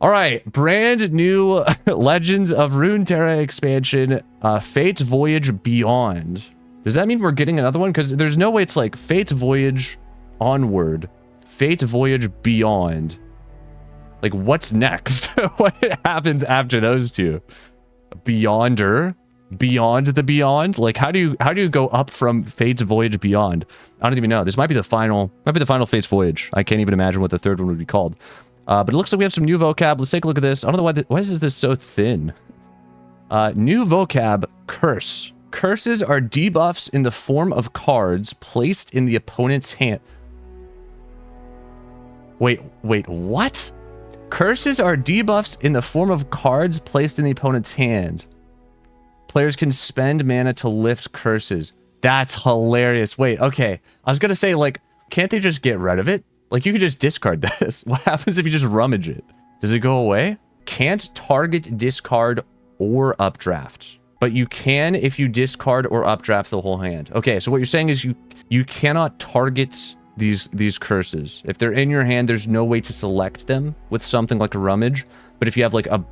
All right, brand new Legends of Runeterra expansion, Fates Voyage Beyond. Does that mean we're getting another one? Because there's no way it's like Fates Voyage Onward, Fates Voyage Beyond. Like, what's next? What happens after those two? Beyonder? Beyond the Beyond? Like, how do you go up from Fates Voyage Beyond? I don't even know. This might be the final Fates Voyage. I can't even imagine what the third one would be called. But it looks like we have some new vocab. Let's take a look at this. I don't know why is this so thin? New vocab, curse. Curses are debuffs in the form of cards placed in the opponent's hand. Wait, what? Curses are debuffs in the form of cards placed in the opponent's hand. Players can spend mana to lift curses. That's hilarious. Wait, okay. I was gonna say, like, can't they just get rid of it? Like, you could just discard this. What happens if you just rummage it? Does it go away? Can't target, discard, or updraft. But you can if you discard or updraft the whole hand. Okay, so what you're saying is you cannot target these curses. If they're in your hand, there's no way to select them with something like a rummage. But if you have like a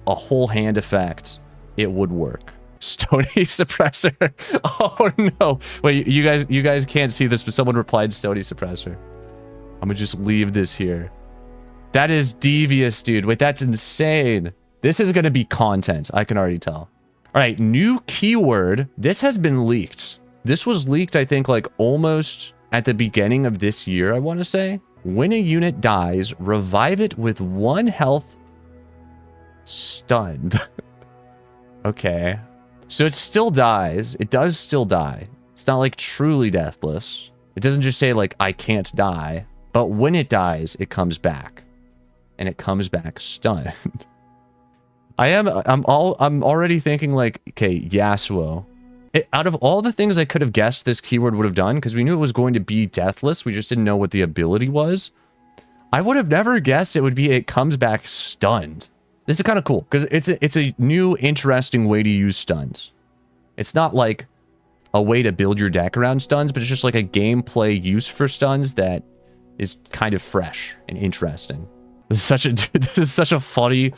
whole hand effect, it would work. Stony Suppressor. Oh no. Wait, you guys can't see this, but someone replied Stony Suppressor. I'm gonna just leave this here. That is devious, dude. Wait, that's insane. This is gonna be content. I can already tell. All right, new keyword. This has been leaked. This was leaked, I think, like almost at the beginning of this year, I want to say. When a unit dies, revive it with 1 health stunned. Okay. So it still dies. It does still die. It's not like truly deathless. It doesn't just say like, I can't die. But when it dies, it comes back. And it comes back stunned. I'm already thinking like, okay, Yasuo. Out of all the things I could have guessed this keyword would have done, because we knew it was going to be deathless, we just didn't know what the ability was. I would have never guessed it would be it comes back stunned. This is kind of cool, because it's a new, interesting way to use stuns. It's not like a way to build your deck around stuns, but it's just like a gameplay use for stuns that is kind of fresh and interesting. This is such a funny,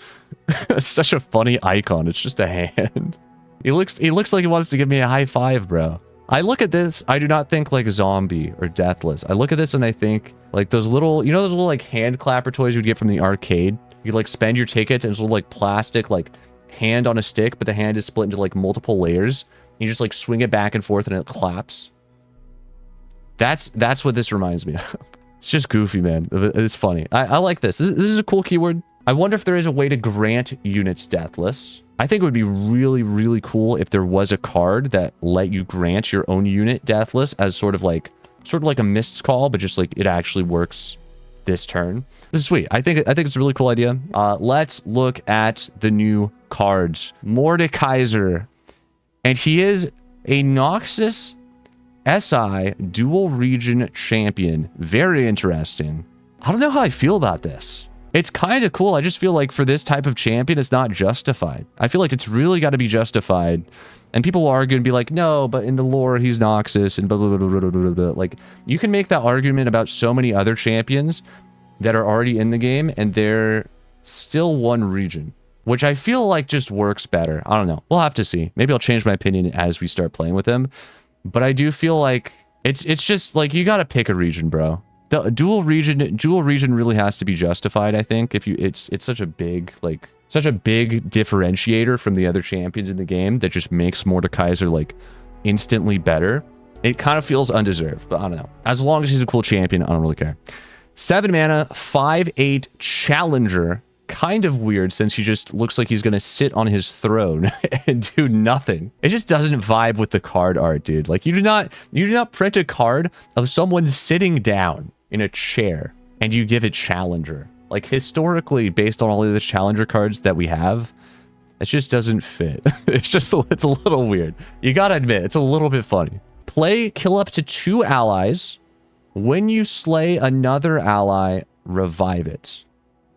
it's such a funny icon. It's just a hand. He looks like he wants to give me a high five, bro. I look at this, I do not think like zombie or deathless. I look at this and I think like those little, you know, those little like hand clapper toys you'd get from the arcade. You like spend your tickets and it's a little like plastic like hand on a stick, but the hand is split into like multiple layers. You just like swing it back and forth and it claps. That's what this reminds me of. It's just goofy, man. It's funny. I like this. This is a cool keyword. I wonder if there is a way to grant units deathless. I think it would be really, really cool if there was a card that let you grant your own unit deathless as sort of like a Mist's Call, but just like it actually works this turn. This is sweet. I think it's a really cool idea. Let's look at the new cards. MORDEKAISER. And he is a Noxus SI dual region champion. Very interesting. I don't know how I feel about this. It's kind of cool. I just feel like for this type of champion, it's not justified. I feel like it's really got to be justified. And people will argue and be like, no, but in the lore, he's Noxus and blah, blah, blah, blah, blah, blah, blah. Like, you can make that argument about so many other champions that are already in the game, and they're still one region, which I feel like just works better. I don't know. We'll have to see. Maybe I'll change my opinion as we start playing with him. But I do feel like it's just like you got to pick a region, bro. The dual region really has to be justified, I think. If you it's such a big differentiator from the other champions in the game that just makes MORDEKAISER like instantly better. It kind of feels undeserved, but I don't know. As long as he's a cool champion, I don't really care. 7 mana, 5/8 challenger. Kind of weird since he just looks like he's gonna sit on his throne and do nothing. It just doesn't vibe with the card art, dude. Like you do not print a card of someone sitting down in a chair and you give it challenger. Like historically, based on all of the challenger cards that we have, it just doesn't fit. It's a little weird. You gotta admit, it's a little bit funny. Kill up to 2 allies. When you slay another ally, revive it.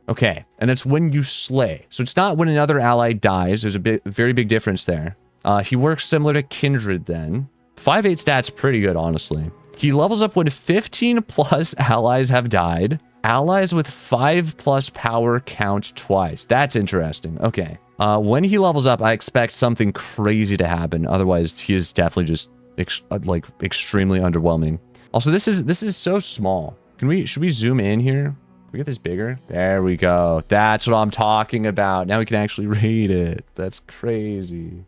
Okay, and that's when you slay. So it's not when another ally dies. There's a very big difference there. He works similar to Kindred then. 5/8 stats pretty good, honestly. He levels up when 15 plus allies have died. Allies with 5+ power count twice. That's interesting. Okay. When he levels up, I expect something crazy to happen. Otherwise, he is definitely just extremely underwhelming. Also, this is so small. Should we zoom in here? Can we get this bigger? There we go. That's what I'm talking about. Now we can actually read it. That's crazy.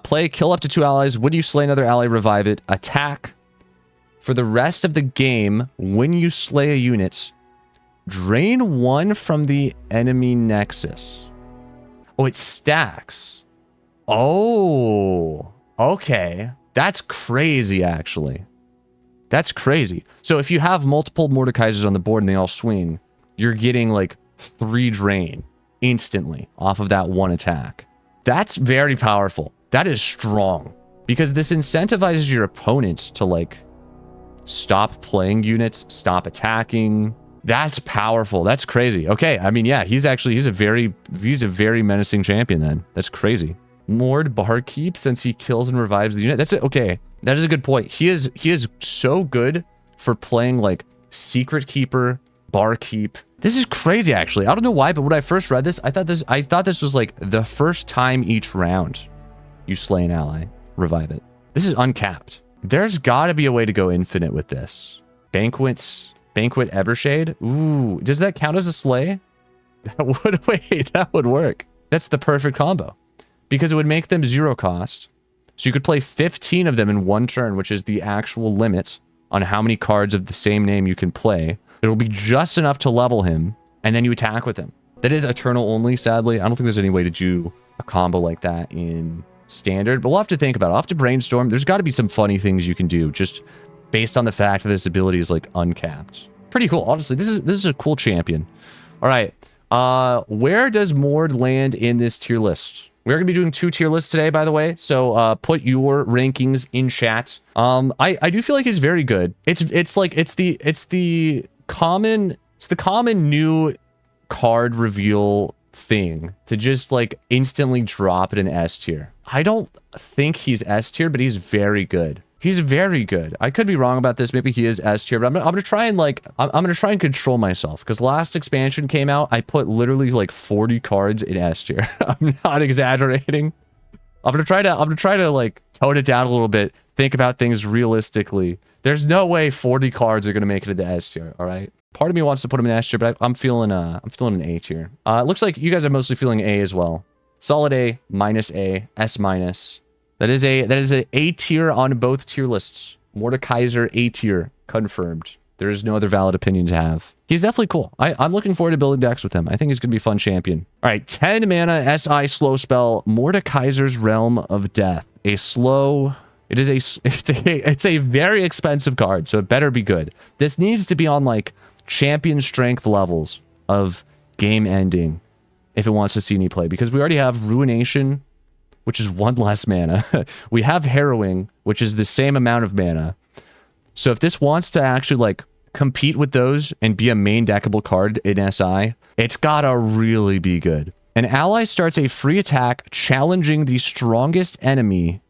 Play, kill up to 2 allies. When you slay another ally, revive it. Attack. For the rest of the game, when you slay a unit, drain 1 from the enemy nexus. Oh, it stacks. Oh, okay. That's crazy, actually. That's crazy. So if you have multiple Mordekaisers on the board and they all swing, you're getting like 3 drain instantly off of that 1 attack. That's very powerful. That is strong. Because this incentivizes your opponent to like stop playing units, stop attacking. That's powerful. That's crazy. Okay, I mean, yeah, he's a very menacing champion then. That's crazy. Mord Barkeep, since he kills and revives the unit. That's it. Okay, that is a good point. He is so good for playing like Secret Keeper, Barkeep. This is crazy, actually. I don't know why, but when I first read this, I thought this was like the first time each round you slay an ally, revive it. This is uncapped. There's got to be a way to go infinite with this. Banquet Evershade. Ooh, does that count as a slay? That would work. That's the perfect combo. Because it would make them 0 cost. So you could play 15 of them in 1 turn, which is the actual limit on how many cards of the same name you can play. It'll be just enough to level him, and then you attack with him. That is Eternal only, sadly. I don't think there's any way to do a combo like that in Standard, but we'll have to think about it. I'll have to brainstorm. There's got to be some funny things you can do, just based on the fact that this ability is like uncapped. Pretty cool. Honestly, this is a cool champion. All right. Where does Mord land in this tier list? We're going to be doing 2 tier lists today, by the way. So put your rankings in chat. I do feel like he's very good. It's the common new card reveal thing to just like instantly drop it in S tier. I don't think he's S tier, but he's very good. He's very good. I could be wrong about this. Maybe he is S tier, but I'm gonna try and like I'm gonna try and control myself, because last expansion came out, I put literally like 40 cards in S tier. I'm not exaggerating. I'm gonna try to like tone it down a little bit. Think about things realistically. There's no way 40 cards are gonna make it into S tier. All right. Part of me wants to put him in S tier, but I'm feeling an A tier. It looks like you guys are mostly feeling A as well. Solid A, minus A, S minus. That is a A tier on both tier lists. Mordekaiser A tier confirmed. There is no other valid opinion to have. He's definitely cool. I'm looking forward to building decks with him. I think he's gonna be a fun champion. All right, 10 mana SI slow spell, Mordekaiser's Realm of Death. It's a very expensive card, so it better be good. This needs to be on like champion strength levels of game ending if it wants to see any play, because we already have Ruination, which is 1 less mana. We have Harrowing, which is the same amount of mana. So if this wants to actually like compete with those and be a main deckable card in SI, it's gotta really be good. An ally starts a free attack challenging the strongest enemy.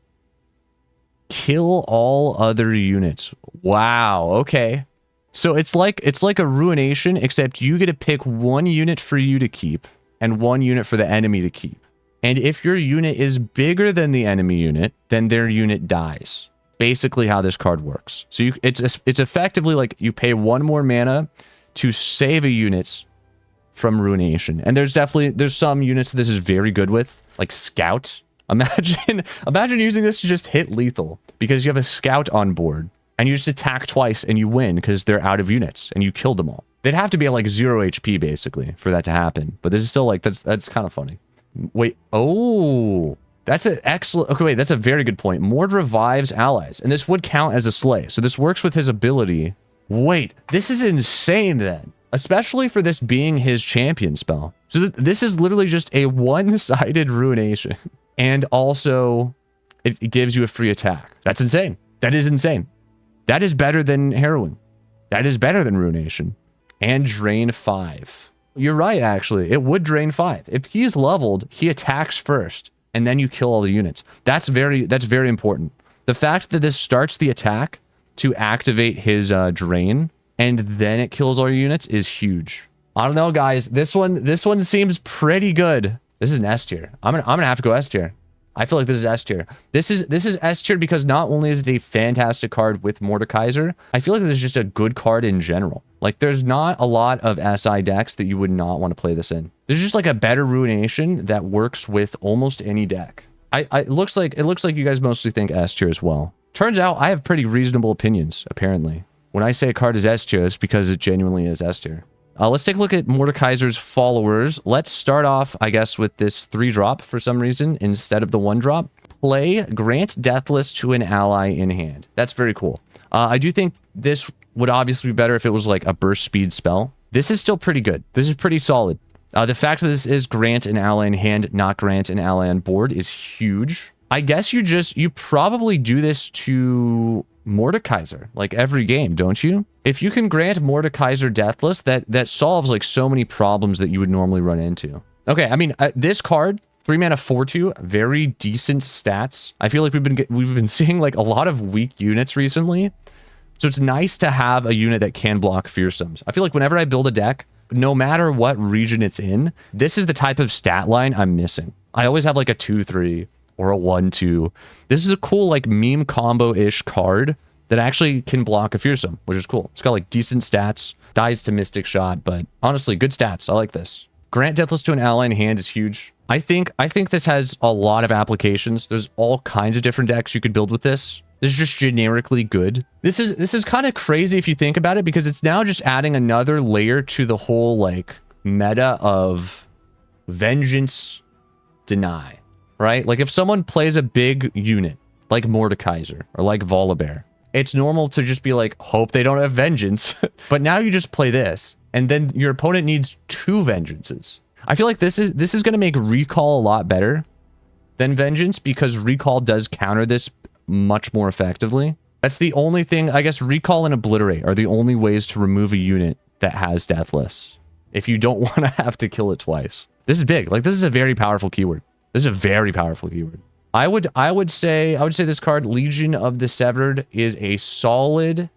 Kill all other units. Wow, okay. So it's like a Ruination, except you get to pick 1 unit for you to keep and 1 unit for the enemy to keep. And if your unit is bigger than the enemy unit, then their unit dies. Basically how this card works. So it's effectively like you pay 1 more mana to save a unit from Ruination. And there's some units this is very good with, like Scout. Imagine using this to just hit lethal, because you have a Scout on board and you just attack twice and you win because they're out of units and you killed them all. They'd have to be at like 0 HP basically for that to happen. But this is still like, that's kind of funny. Wait, oh, that's an excellent, okay, wait, that's a very good point. Mord revives allies, and this would count as a slay. So this works with his ability. Wait, this is insane then, especially for this being his champion spell. So this is literally just a one-sided Ruination, and also it gives you a free attack. That's insane. That is insane. That is better than Harrowing. That is better than Ruination. And drain 5. You're right, actually. It would drain 5. If he's leveled, he attacks first, and then you kill all the units. That's very important. The fact that this starts the attack to activate his drain and then it kills all your units is huge. I don't know, guys. This one seems pretty good. This is an S tier. I'm gonna have to go S tier. I feel like this is S tier. This is S tier because not only is it a fantastic card with MORDEKAISER, I feel like this is just a good card in general. Like, there's not a lot of SI decks that you would not want to play this in. There's just like a better ruination that works with almost any deck. It looks like you guys mostly think S tier as well. Turns out I have pretty reasonable opinions, apparently. When I say a card is S tier, it's because it genuinely is S tier. Let's take a look at MORDEKAISER's followers. Let's start off, I guess, with this 3-drop for some reason instead of the 1-drop. Play, grant Deathless to an ally in hand. That's very cool. I do think this would obviously be better if it was like a burst speed spell. This is still pretty good. This is pretty solid. The fact that this is grant an ally in hand, not grant an ally on board is huge. I guess you probably do this to MORDEKAISER like every game, don't you? If you can grant MORDEKAISER Deathless, that solves like so many problems that you would normally run into. Okay, I mean, this card, 3 mana 4/2, very decent stats. I feel like we've been seeing like a lot of weak units recently. So it's nice to have a unit that can block fearsomes. I feel like whenever I build a deck, no matter what region it's in, this is the type of stat line I'm missing. I always have like a 2/3 or a 1/2. This is a cool like meme combo-ish card that actually can block a fearsome, which is cool. It's got like decent stats, dies to Mystic Shot, but honestly, good stats. I like this. Grant Deathless to an ally in hand is huge. I think this has a lot of applications. There's all kinds of different decks you could build with this. This is just generically good. This is kind of crazy if you think about it, because it's now just adding another layer to the whole like meta of vengeance, deny, right? Like if someone plays a big unit like MORDEKAISER or like Volibear, it's normal to just be like, hope they don't have vengeance. But now you just play this, and then your opponent needs 2 vengeances. I feel like this is going to make recall a lot better than vengeance, because recall does counter this much more effectively. That's the only thing. I guess recall and obliterate are the only ways to remove a unit that has Deathless, if you don't want to have to kill it twice. This is big. Like, this is a very powerful keyword. This is a very powerful keyword. I would say this card, Legion of the Severed, is a solid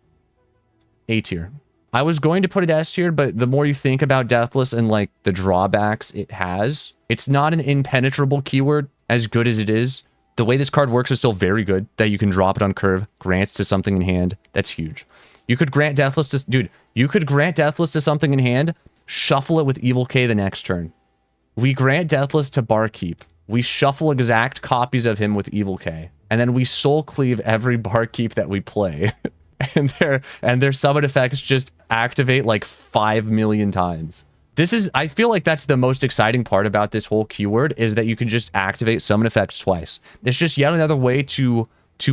A tier. I was going to put it S tier, but the more you think about Deathless and like the drawbacks it has, it's not an impenetrable keyword as good as it is. The way this card works is still very good, that you can drop it on curve, grants to something in hand. That's huge. You could grant Deathless to... Dude, you could grant Deathless to something in hand, shuffle it with Evil K the next turn. We grant Deathless to Barkeep. We shuffle exact copies of him with Evil K. And then we soul cleave every Barkeep that we play. and their summon effects just activate like 5 million times. I feel like that's the most exciting part about this whole keyword, is that you can just activate summon effects twice. It's just yet another way to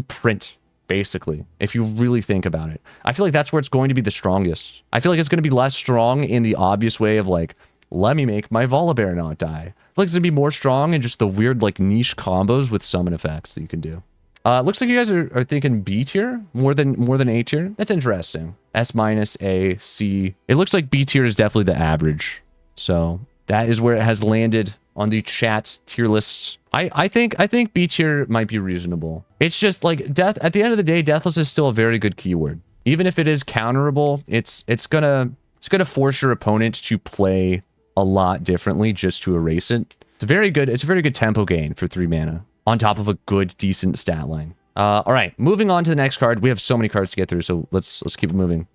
print, basically, if you really think about it. I feel like that's where it's going to be the strongest. I feel like it's going to be less strong in the obvious way of like, let me make my Volibear not die. I feel like it's going to be more strong in just the weird like niche combos with summon effects that you can do. Looks like you guys are thinking B tier more than A tier. That's interesting. S minus, A, C. It looks like B tier is definitely the average. So that is where it has landed on the chat tier lists. I think B tier might be reasonable. It's just like death. At the end of the day, Deathless is still a very good keyword. Even if it is counterable, it's gonna force your opponent to play a lot differently just to erase it. It's a very good tempo gain for 3 mana. On top of a good, decent stat line. All right, moving on to the next card. We have so many cards to get through, so let's keep it moving.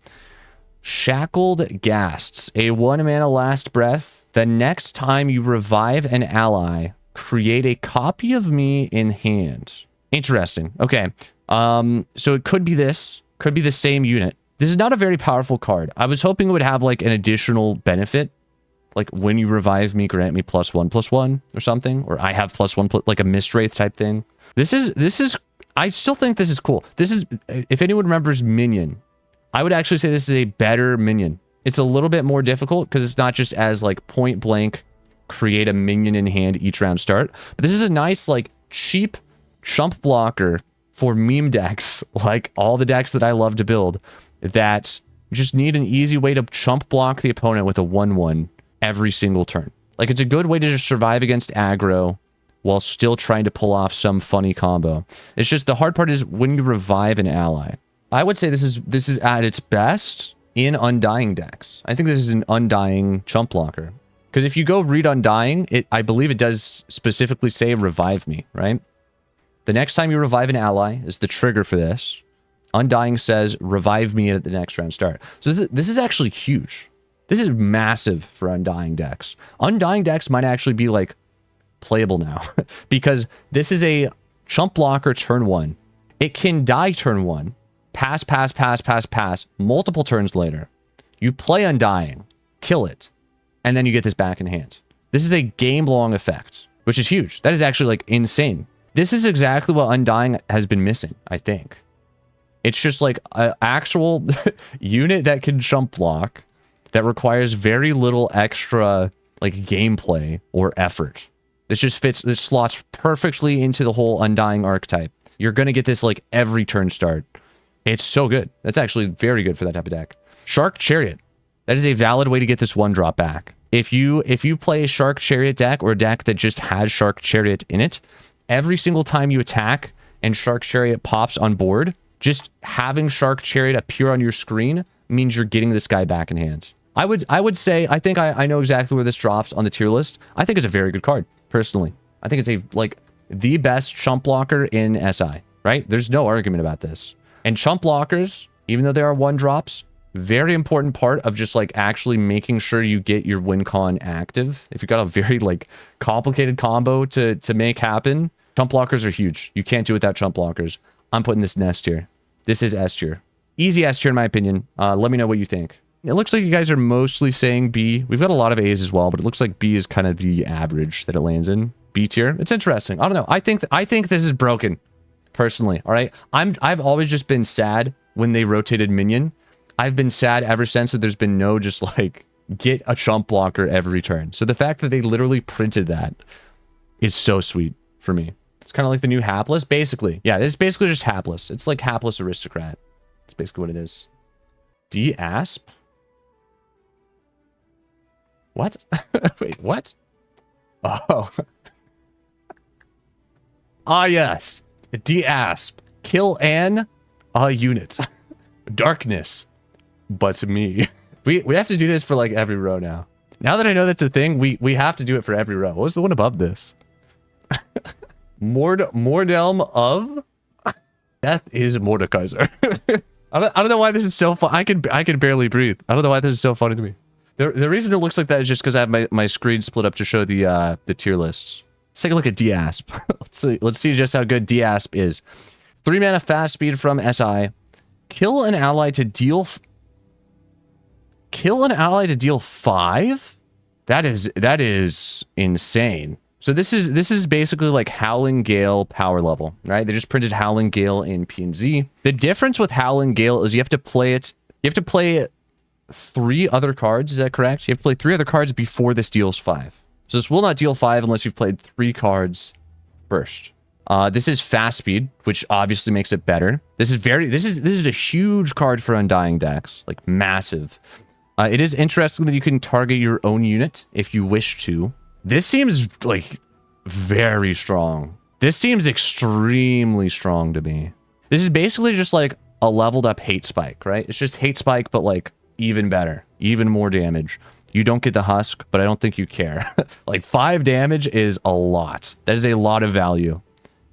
Shackled Ghasts. A 1 mana last breath. The next time you revive an ally, create a copy of me in hand. Interesting. Okay. So it could be this. Could be the same unit. This is not a very powerful card. I was hoping it would have like an additional benefit. Like, when you revive me, grant me +1/+1 or something. Or I have +1, like a Mistwraith type thing. This is, I still think this is cool. This is, if anyone remembers Minion, I would actually say this is a better Minion. It's a little bit more difficult because it's not just as like point blank, create a minion in hand each round start. But this is a nice, like, cheap chump blocker for meme decks, like all the decks that I love to build, that just need an easy way to chump block the opponent with a 1/1. Every single turn. Like, it's a good way to just survive against aggro while still trying to pull off some funny combo. It's just the hard part is when you revive an ally. I would say this is at its best in Undying decks. I think this is an Undying chump blocker. Because if you go read Undying, I believe it does specifically say revive me, right? The next time you revive an ally is the trigger for this. Undying says revive me at the next round start. So this is actually huge. This is massive for Undying decks. Undying decks might actually be like playable now because this is a chump blocker turn 1. It can die turn 1. Pass, multiple turns later. You play Undying, kill it, and then you get this back in hand. This is a game-long effect, which is huge. That is actually, like, insane. This is exactly what Undying has been missing, I think. It's just, like, an actual unit that can chump block that requires very little extra, like, gameplay or effort. This just fits, this slots perfectly into the whole Undying archetype. You're going to get this, like, every turn start. It's so good. That's actually very good for that type of deck. Shark Chariot. That is a valid way to get this 1-drop back. If you play a Shark Chariot deck or a deck that just has Shark Chariot in it, every single time you attack and Shark Chariot pops on board, just having Shark Chariot appear on your screen means you're getting this guy back in hand. I would say, I think I know exactly where this drops on the tier list. I think it's a very good card, personally. I think it's the best chump blocker in SI, right? There's no argument about this. And chump blockers, even though they are 1-drops, very important part of just like actually making sure you get your win con active. If you've got a very like complicated combo to make happen, chump blockers are huge. You can't do without chump blockers. I'm putting this in S tier. This is S tier. Easy S tier in my opinion. Let me know what you think. It looks like you guys are mostly saying B. We've got a lot of A's as well, but it looks like B is kind of the average that it lands in. B tier. It's interesting. I don't know. I think this is broken. Personally, all right? I've always just been sad when they rotated minion. I've been sad ever since that there's been no just like get a chump blocker every turn. So the fact that they literally printed that is so sweet for me. It's kind of like the new hapless, basically. Yeah, it's basically just hapless. It's like hapless aristocrat. It's basically what it is. D-Asp? What? Wait, what? Oh. Ah, yes. D-Asp. Kill a unit. Darkness. But me. We have to do this for like every row now. Now that I know that's a thing, we have to do it for every row. What was the one above this? Mordelm of? Death is Mordekaiser. I don't know why this is so fun. I can barely breathe. I don't know why this is so funny to me. The reason it looks like that is just because I have my screen split up to show the tier lists. Let's take a look at D-Asp. Let's see just how good D-Asp is. 3 mana fast speed from SI. Kill an ally to deal 5? That is insane. So this is basically like Howling Gale power level, right? They just printed Howling Gale in P&Z. The difference with Howling Gale is you have to play 3 other cards, is that correct? You have to play 3 other cards before this deals 5. So this will not deal 5 unless you've played 3 cards first. This is fast speed, which obviously makes it better. This is a huge card for Undying decks, like massive. It is interesting that you can target your own unit if you wish to. This seems like very strong. This seems extremely strong to me. This is basically just like a leveled up hate spike, right? It's just hate spike, but like even better, even more damage. You don't get the husk, but I don't think you care. Like 5 damage is a lot. That is a lot of value.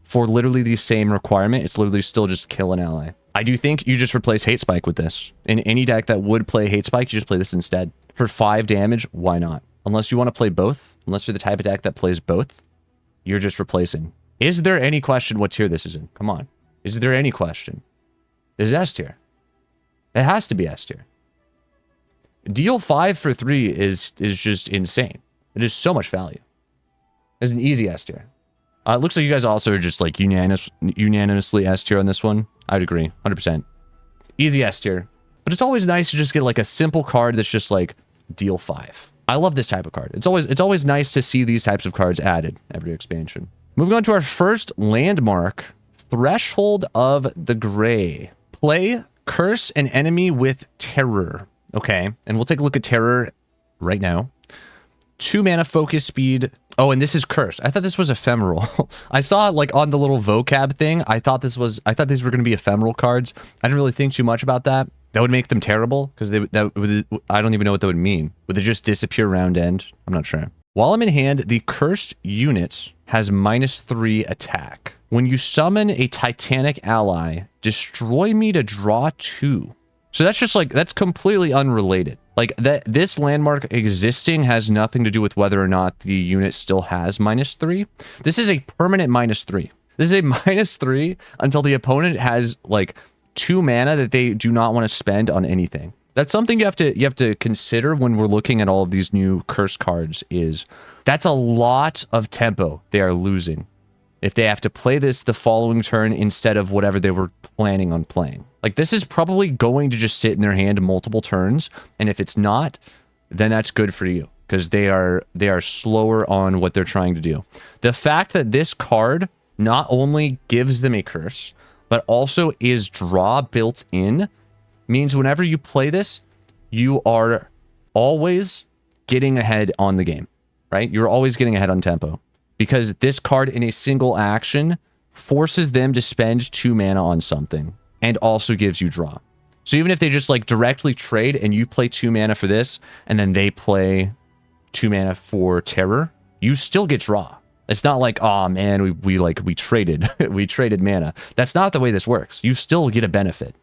For literally the same requirement, it's literally still just kill an ally. I do think you just replace hate spike with this. In any deck that would play hate spike, you just play this instead. For 5 damage, why not? Unless you want to play both, unless you're the type of deck that plays both, you're just replacing. Is there any question what tier this is in? Come on. Is there any question? This is S tier. It has to be S tier. Deal 5 for 3 is just insane. It is so much value. It's an easy S tier. It looks like you guys also are just like unanimously S tier on this one. I would agree, 100%. Easy S tier. But it's always nice to just get like a simple card that's just like deal 5. I love this type of card. It's always nice to see these types of cards added every expansion. Moving on to our first landmark, Threshold of the Grey. Play Curse an enemy with Terror. Okay, and we'll take a look at Terror right now. 2 mana focus speed. Oh, and this is cursed. I thought this was ephemeral. I saw like on the little vocab thing. I thought these were going to be ephemeral cards. I didn't really think too much about that. That would make them terrible because I don't even know what that would mean. Would they just disappear round end? I'm not sure. While I'm in hand, the cursed unit has -3 attack. When you summon a Titanic ally, destroy me to draw 2. So that's just like, that's completely unrelated. Like this landmark existing has nothing to do with whether or not the unit still has -3. This is a permanent -3. This is a -3 until the opponent has like 2 mana that they do not want to spend on anything. That's something you have to consider when we're looking at all of these new curse cards. Is that's a lot of tempo they are losing if they have to play this the following turn instead of whatever they were planning on playing. Like, this is probably going to just sit in their hand multiple turns, and if it's not, then that's good for you, because they are slower on what they're trying to do. The fact that this card not only gives them a curse, but also is draw built in, means whenever you play this, you are always getting ahead on the game, right? You're always getting ahead on tempo, because this card in a single action forces them to spend 2 mana on something and also gives you draw. So even if they just like directly trade and you play 2 mana for this and then they play 2 mana for terror, you still get draw. It's not like, oh man, we traded we traded mana. That's not the way this works. You still get a benefit,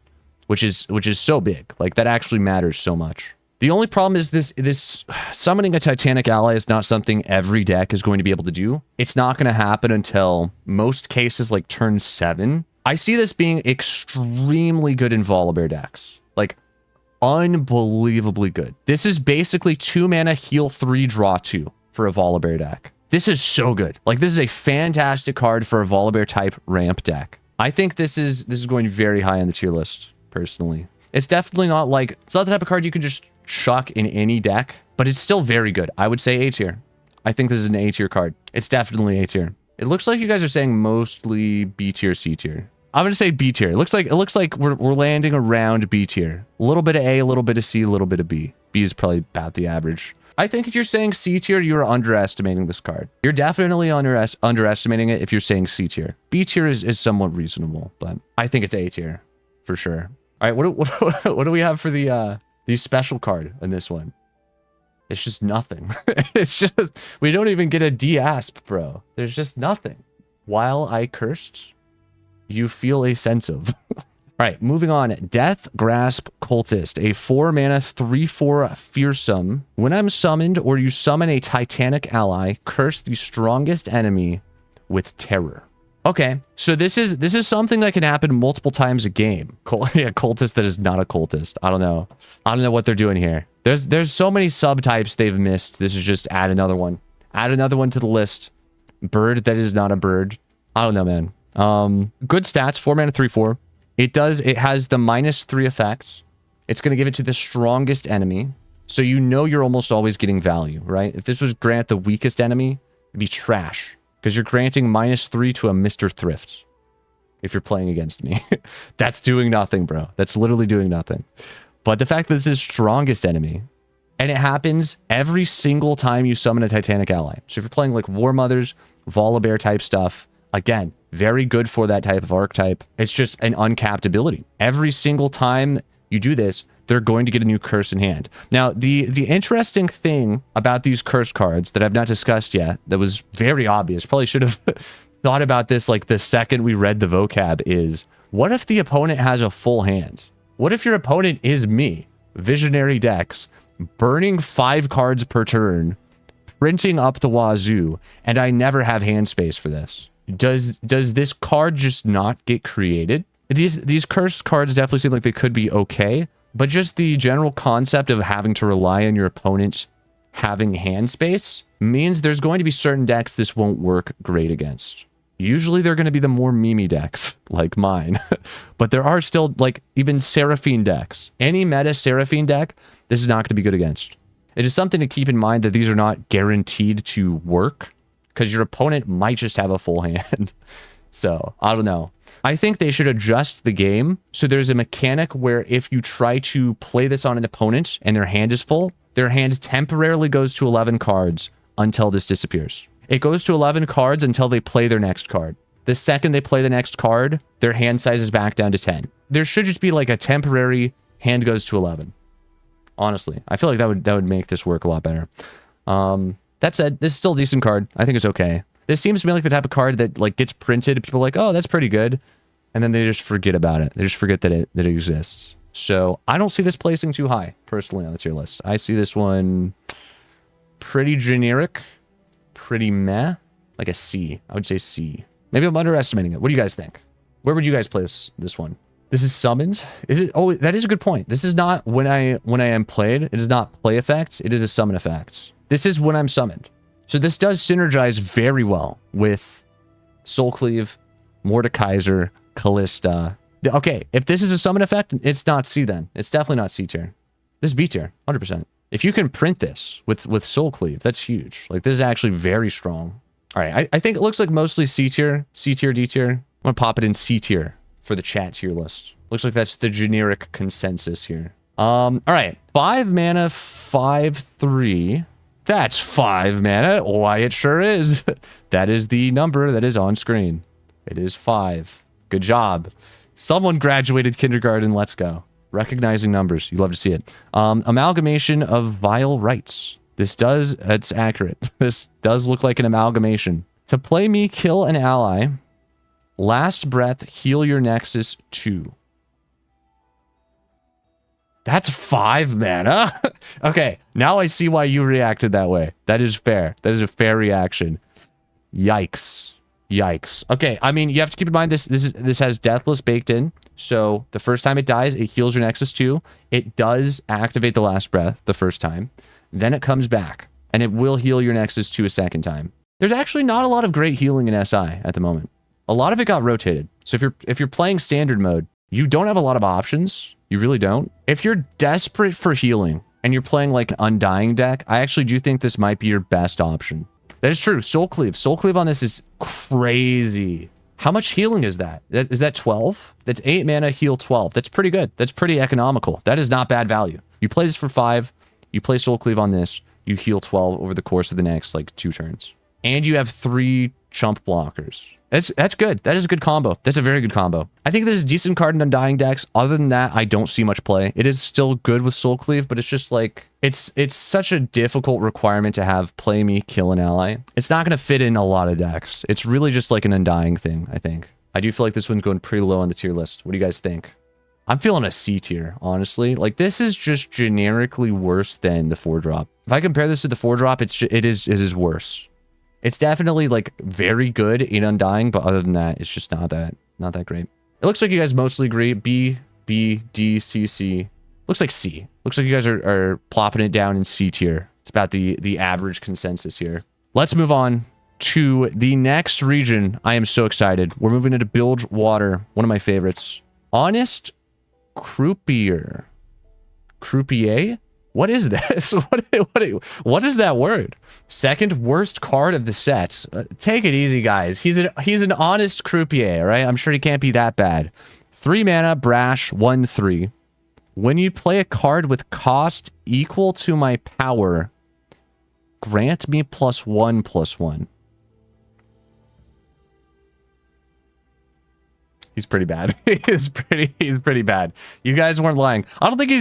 which is so big. Like, that actually matters so much. The only problem is this summoning a Titanic ally is not something every deck is going to be able to do. It's not going to happen until most cases like turn 7. I see this being extremely good in Volibear decks. Like, unbelievably good. This is basically 2 mana, heal 3, draw 2 for a Volibear deck. This is so good. Like, this is a fantastic card for a Volibear type ramp deck. I think this is going very high on the tier list, personally. It's definitely not like, it's not the type of card you can just chuck in any deck, but it's still very good. I would say A tier. I think this is an A tier card. It's definitely A tier. It looks like you guys are saying mostly B tier, C tier. I'm gonna say B tier. It looks like we're landing around B tier. A little bit of A, a little bit of C, a little bit of B. B is probably about the average. I think if you're saying C tier, you're underestimating this card. You're definitely underestimating it if you're saying C tier. B tier is somewhat reasonable, but I think it's A tier for sure. All right, what do we have for the special card in this one? It's just nothing. It's just, we don't even get a D-asp, bro. There's just nothing. While I cursed, you feel a sense of. All right, moving on. Death Grasp Cultist, a 4 mana 3/4 fearsome. When I'm summoned or you summon a Titanic ally, curse the strongest enemy with terror. Okay, so this is something that can happen multiple times a game. Yeah, cultist that is not a cultist. I don't know what they're doing here. There's so many subtypes they've missed. This is just add another one. Add another one to the list. Bird that is not a bird. I don't know, man. Good stats, 4 mana 3/4. It has the -3 effect. It's going to give it to the strongest enemy. So you know you're almost always getting value, right? If this was grant the weakest enemy, it'd be trash. Because you're granting -3 to a Mr. Thrift. If you're playing against me. That's doing nothing, bro. That's literally doing nothing. But the fact that this is strongest enemy, and it happens every single time you summon a Titanic ally. So if you're playing like War Mothers, Volibear type stuff, again, very good for that type of archetype. It's just an uncapped ability. Every single time you do this, they're going to get a new curse in hand. Now, the interesting thing about these curse cards that I've not discussed yet, that was very obvious, probably should have thought about this like the second we read the vocab, is what if the opponent has a full hand? What if your opponent is me, Visionary Dex, burning 5 cards per turn, printing up the wazoo, and I never have hand space for this? Does this card just not get created? These curse cards definitely seem like they could be okay, but just the general concept of having to rely on your opponent having hand space means there's going to be certain decks this won't work great against. Usually they're going to be the more memey decks, like mine. But there are still, like, even Seraphine decks. Any meta Seraphine deck, this is not going to be good against. It is something to keep in mind that these are not guaranteed to work, because your opponent might just have a full hand. So, I don't know. I think they should adjust the game so there's a mechanic where if you try to play this on an opponent and their hand is full, their hand temporarily goes to 11 cards until this disappears. It goes to 11 cards until they play their next card. The second they play the next card, their hand size is back down to 10. There should just be like a temporary hand goes to 11. Honestly, I feel like that would make this work a lot better. That said, this is still a decent card. I think it's okay. This seems to be like the type of card that like gets printed. People are like, oh, that's pretty good. And then they just forget about it. They just forget that it exists. So I don't see this placing too high, personally, on the tier list. I see this one pretty generic, pretty meh, like a C. I would say C. Maybe I'm underestimating it. What do you guys think? Where would you guys place this one? This is summoned. Is it? Oh, that is a good point. This is not when I am played. It is not play effect. It is a summon effect. This is when I'm summoned. So this does synergize very well with Soul Cleave, Mordekaiser, Callista. Okay, if this is a summon effect, it's not C then. It's definitely not C tier. This is B tier, 100%. If you can print this with Soul Cleave, that's huge. Like, this is actually very strong. All right, I think it looks like mostly C tier, D tier. I'm gonna pop it in C tier for the chat tier list. Looks like that's the generic consensus here. All right, 5 mana, 5/3. That's 5 mana. Why, it sure is. That is the number that is on screen. It is 5. Good job. Someone graduated kindergarten. Let's go. Recognizing numbers. You love to see it. Amalgamation of Vile Rites. It's accurate. This does look like an amalgamation. To play me, kill an ally. Last breath, heal your Nexus 2. That's 5 mana. Okay, now I see why you reacted that way. That is fair. That is a fair reaction. Yikes. Yikes. Okay, I mean, you have to keep in mind this has Deathless baked in. So the first time it dies, it heals your Nexus 2. It does activate the last breath the first time. Then it comes back, and it will heal your Nexus 2 a second time. There's actually not a lot of great healing in SI at the moment. A lot of it got rotated. So if you're playing standard mode, you don't have a lot of options. You really don't. If you're desperate for healing and you're playing like Undying deck, I actually do think this might be your best option. That is true. Soul Cleave. Soul Cleave on this is crazy. How much healing is that? Is that 12? That's 8 mana, heal 12. That's pretty good. That's pretty economical. That is not bad value. You play this for 5. You play Soul Cleave on this. You heal 12 over the course of the next like 2 turns. And you have 3 chump blockers. That's good. That is a good combo. That's a very good combo. I think this is a decent card in Undying decks. Other than that, I don't see much play. It is still good with Soul Cleave, but it's just like, it's such a difficult requirement to have play me, kill an ally. It's not going to fit in a lot of decks. It's really just like an Undying thing, I think. I do feel like this one's going pretty low on the tier list. What do you guys think? I'm feeling a C tier, honestly. Like, this is just generically worse than the 4-drop. If I compare this to the 4-drop, it is worse. It's definitely like very good in Undying, but other than that, it's just not that great. It looks like you guys mostly agree. B, D, C, C. Looks like C. Looks like you guys are plopping it down in C tier. It's about the average consensus here. Let's move on to the next region. I am so excited. We're moving into Bilgewater, one of my favorites. Honest Croupier. Croupier? What is this? What is that word? Second worst card of the set. Take it easy, guys. He's an honest croupier, right? I'm sure he can't be that bad. 3 mana, brash, 1/3. When you play a card with cost equal to my power, grant me +1/+1. He's pretty bad. He's pretty bad. You guys weren't lying. I don't think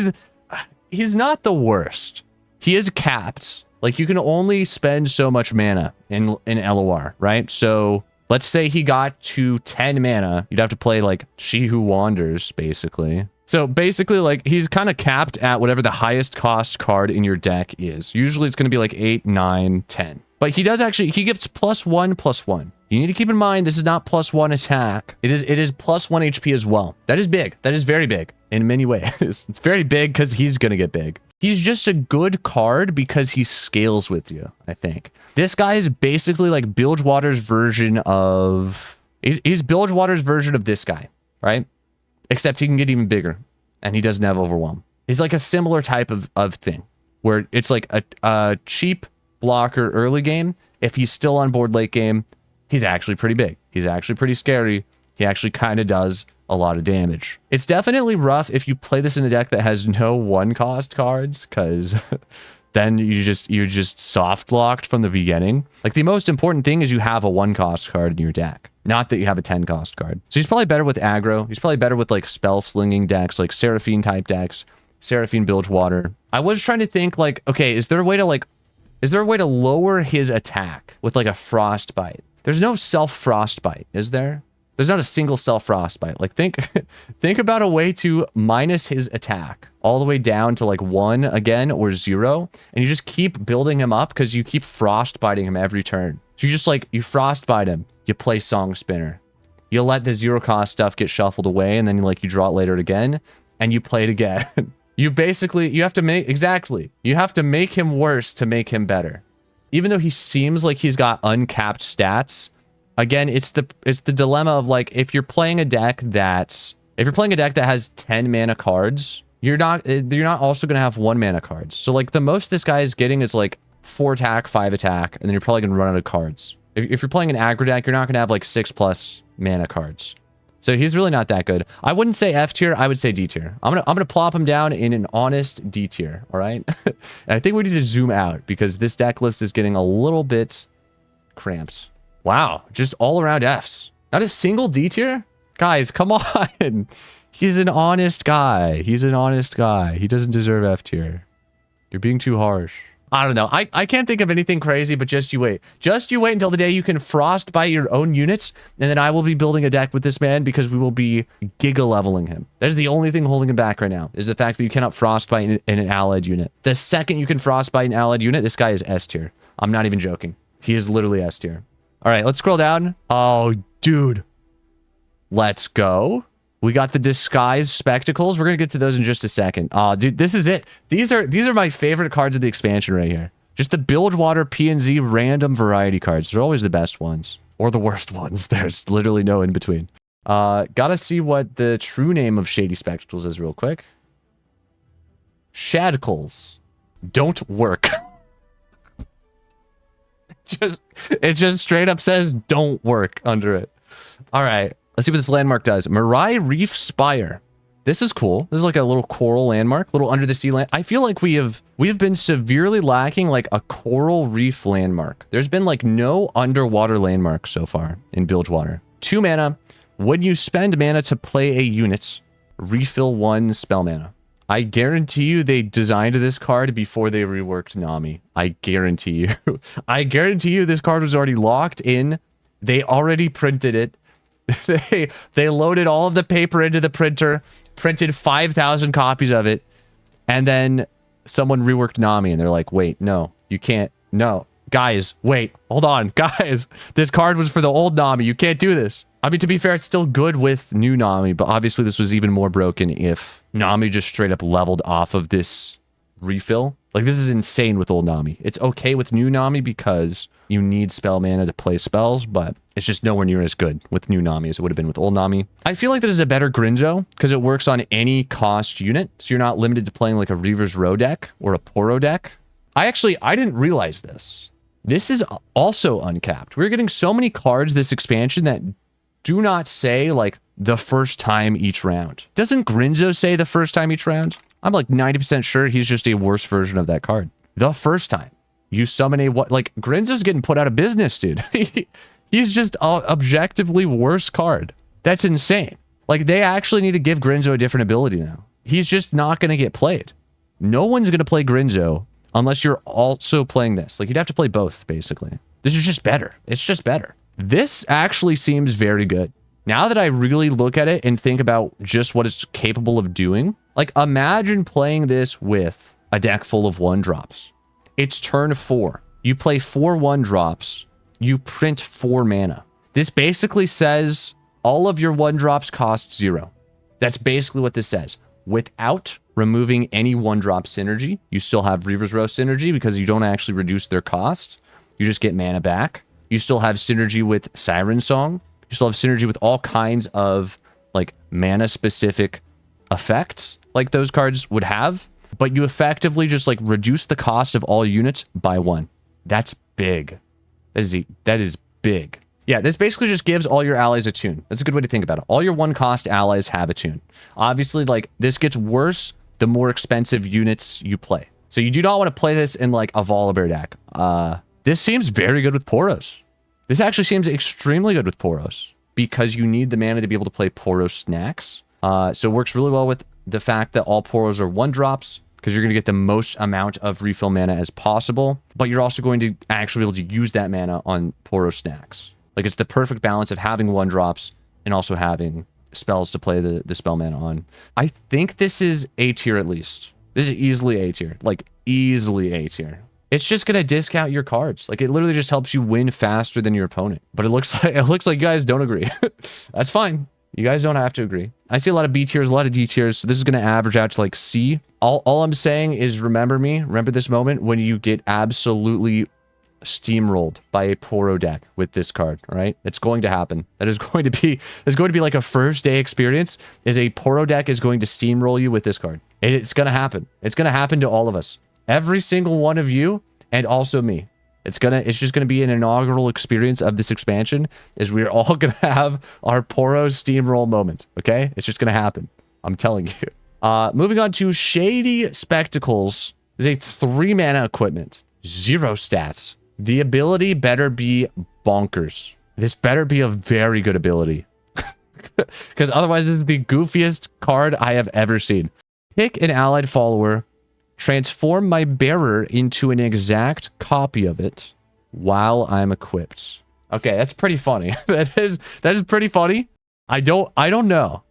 he's not the worst. He is capped. Like, you can only spend so much mana in LoR, right? So let's say he got to 10 mana. You'd have to play like She Who Wanders, basically. So basically, like, he's kind of capped at whatever the highest cost card in your deck is. Usually it's going to be like 8, 9, 10. But he gives +1/+1. You need to keep in mind, this is not +1 attack. It is +1 HP as well. That is big. That is very big in many ways. It's very big because he's going to get big. He's just a good card because he scales with you, I think. This guy is basically like Bilgewater's version of... He's Bilgewater's version of this guy, right? Except he can get even bigger, and he doesn't have Overwhelm. He's like a similar type of thing, where it's like a cheap blocker early game. If he's still on board late game, he's actually pretty big. He's actually pretty scary. He actually kind of does a lot of damage. It's definitely rough if you play this in a deck that has no 1-cost cards, because then you're just soft locked from the beginning. Like, the most important thing is you have a 1-cost card in your deck, not that you have a 10-cost card. So he's probably better with aggro. He's probably better with like spell slinging decks, like Seraphine type decks, Seraphine Bilgewater. I was trying to think like, okay, is there a way to lower his attack with like a frostbite? There's no self frostbite, is there? There's not a single self frostbite. Like, think about a way to minus his attack all the way down to like 1 again or 0, and you just keep building him up because you keep frostbiting him every turn. So you just like, you frostbite him, you play Song Spinner, you let the 0-cost stuff get shuffled away, and then like you draw it later again, and you play it again. You have to make him worse to make him better. Even though he seems like he's got uncapped stats, again, it's the dilemma of like, if you're playing a deck that has 10 mana cards, you're not also going to have 1 mana cards. So like, the most this guy is getting is like 4 attack, 5 attack, and then you're probably going to run out of cards. If you're playing an aggro deck, you're not going to have like 6+ mana cards. So he's really not that good. I wouldn't say F tier, I would say D tier. I'm gonna plop him down in an honest D tier, all right? And I think we need to zoom out because this deck list is getting a little bit cramped. Wow, just all around Fs. Not a single D tier? Guys, come on. He's an honest guy. He's an honest guy. He doesn't deserve F tier. You're being too harsh. I don't know. I can't think of anything crazy, but just you wait. Just you wait until the day you can frostbite your own units, and then I will be building a deck with this man because we will be giga leveling him. That is the only thing holding him back right now, is the fact that you cannot frostbite in an allied unit. The second you can frostbite an allied unit, this guy is S tier. I'm not even joking. He is literally S tier. All right, let's scroll down. Oh, dude. Let's go. We got the disguise spectacles. We're gonna get to those in just a second. Oh, dude, this is it. These are my favorite cards of the expansion right here. Just the Bilgewater P&Z random variety cards. They're always the best ones. Or the worst ones. There's literally no in between. Gotta see what the true name of Shady Spectacles is real quick. Shadcles. Don't work. It just straight up says don't work under it. All right. Let's see what this landmark does. Mirai Reef Spire. This is cool. This is like a little coral landmark, little under the sea land. I feel like we have been severely lacking like a coral reef landmark. There's been like no underwater landmark so far in Bilgewater. 2 mana. When you spend mana to play a unit, refill 1 spell mana. I guarantee you they designed this card before they reworked Nami. I guarantee you. I guarantee you this card was already locked in. They already printed it. They loaded all of the paper into the printer, printed 5,000 copies of it, and then someone reworked Nami, and they're like, wait, no, you can't. No. Guys, wait, hold on. Guys, this card was for the old Nami. You can't do this. I mean, to be fair, it's still good with new Nami, but obviously this was even more broken if Nami just straight up leveled off of this refill. Like, this is insane with old Nami. It's okay with new Nami because you need spell mana to play spells, but it's just nowhere near as good with new Nami as it would have been with old Nami. I feel like this is a better Grinzo because it works on any cost unit, so you're not limited to playing like a Reaver's Row deck or a Poro deck. I didn't realize this. This is also uncapped. We're getting so many cards this expansion that do not say like the first time each round. Doesn't Grinzo say the first time each round? I'm like 90% sure he's just a worse version of that card. The first time you summon a what? Like, Grinzo's getting put out of business, dude. He's just an objectively worse card. That's insane. Like, they actually need to give Grinzo a different ability now. He's just not going to get played. No one's going to play Grinzo unless you're also playing this. Like, you'd have to play both, basically. This is just better. It's just better. This actually seems very good. Now that I really look at it and think about just what it's capable of doing, like, imagine playing this with a deck full of 1-drops. It's turn 4. You play 4 1-drops. You print 4 mana. This basically says all of your 1-drops cost 0. That's basically what this says. Without removing any 1-drop synergy, you still have Reaver's Row synergy because you don't actually reduce their cost. You just get mana back. You still have synergy with Siren Song. You still have synergy with all kinds of like mana-specific effects like those cards would have. But you effectively just like reduce the cost of all units by 1. That's big. That is big. Yeah, this basically just gives all your allies a tune. That's a good way to think about it. All your 1-cost allies have a tune. Obviously, like, this gets worse the more expensive units you play. So you do not want to play this in like a Volibear deck. This seems very good with Poros. This actually seems extremely good with Poros because you need the mana to be able to play Poros snacks. So it works really well with the fact that all Poros are 1-drops because you're going to get the most amount of refill mana as possible. But you're also going to actually be able to use that mana on Poros snacks. Like it's the perfect balance of having 1-drops and also having spells to play the spell mana on. I think this is A tier at least. This is easily A tier. Like easily A tier. It's just going to discount your cards. Like it literally just helps you win faster than your opponent. But it looks like you guys don't agree. That's fine. You guys don't have to agree. I see a lot of B tiers, a lot of D tiers. So this is going to average out to like C. All I'm saying is remember me. Remember this moment when you get absolutely steamrolled by a Poro deck with this card, all right? It's going to happen. There's going to be like a first day experience is a Poro deck is going to steamroll you with this card. It's going to happen. It's going to happen to all of us. Every single one of you and also me. It's just gonna be an inaugural experience of this expansion is we're all gonna have our Poro steamroll moment. Okay? It's just gonna happen. I'm telling you. Moving on to Shady Spectacles is a 3-mana equipment. 0 stats. The ability better be bonkers. This better be a very good ability. Because otherwise this is the goofiest card I have ever seen. Pick an allied follower. Transform my bearer into an exact copy of it while I'm equipped. Okay, that's pretty funny. that is pretty funny. I don't know.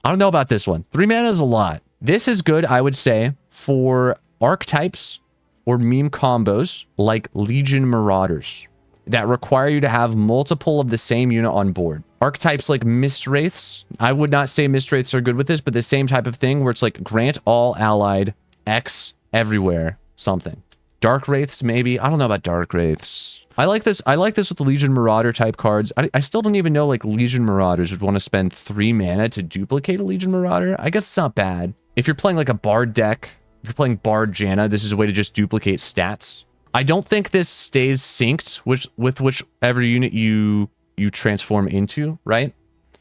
I don't know about this one. 3 mana is a lot. This is good, I would say, for archetypes or meme combos like Legion Marauders that require you to have multiple of the same unit on board. Archetypes like Mist Wraiths. I would not say Mist Wraiths are good with this, but the same type of thing where it's like grant all allied X everywhere something. Dark Wraiths maybe. I don't know about Dark Wraiths. I like this with the Legion Marauder type cards. I still don't even know like Legion Marauders would want to spend 3 mana to duplicate a Legion Marauder. I guess it's not bad. If you're playing like a Bard deck, if you're playing Bard Janna, this is a way to just duplicate stats. I don't think this stays synced with whichever unit you transform into, right?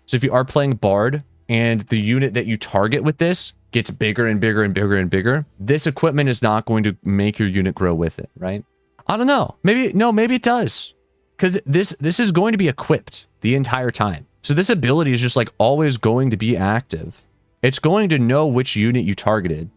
So if you are playing Bard and the unit that you target with this gets bigger and bigger and bigger and bigger, this equipment is not going to make your unit grow with it, right? I don't know. Maybe it does. Because this is going to be equipped the entire time. So this ability is just like always going to be active. It's going to know which unit you targeted.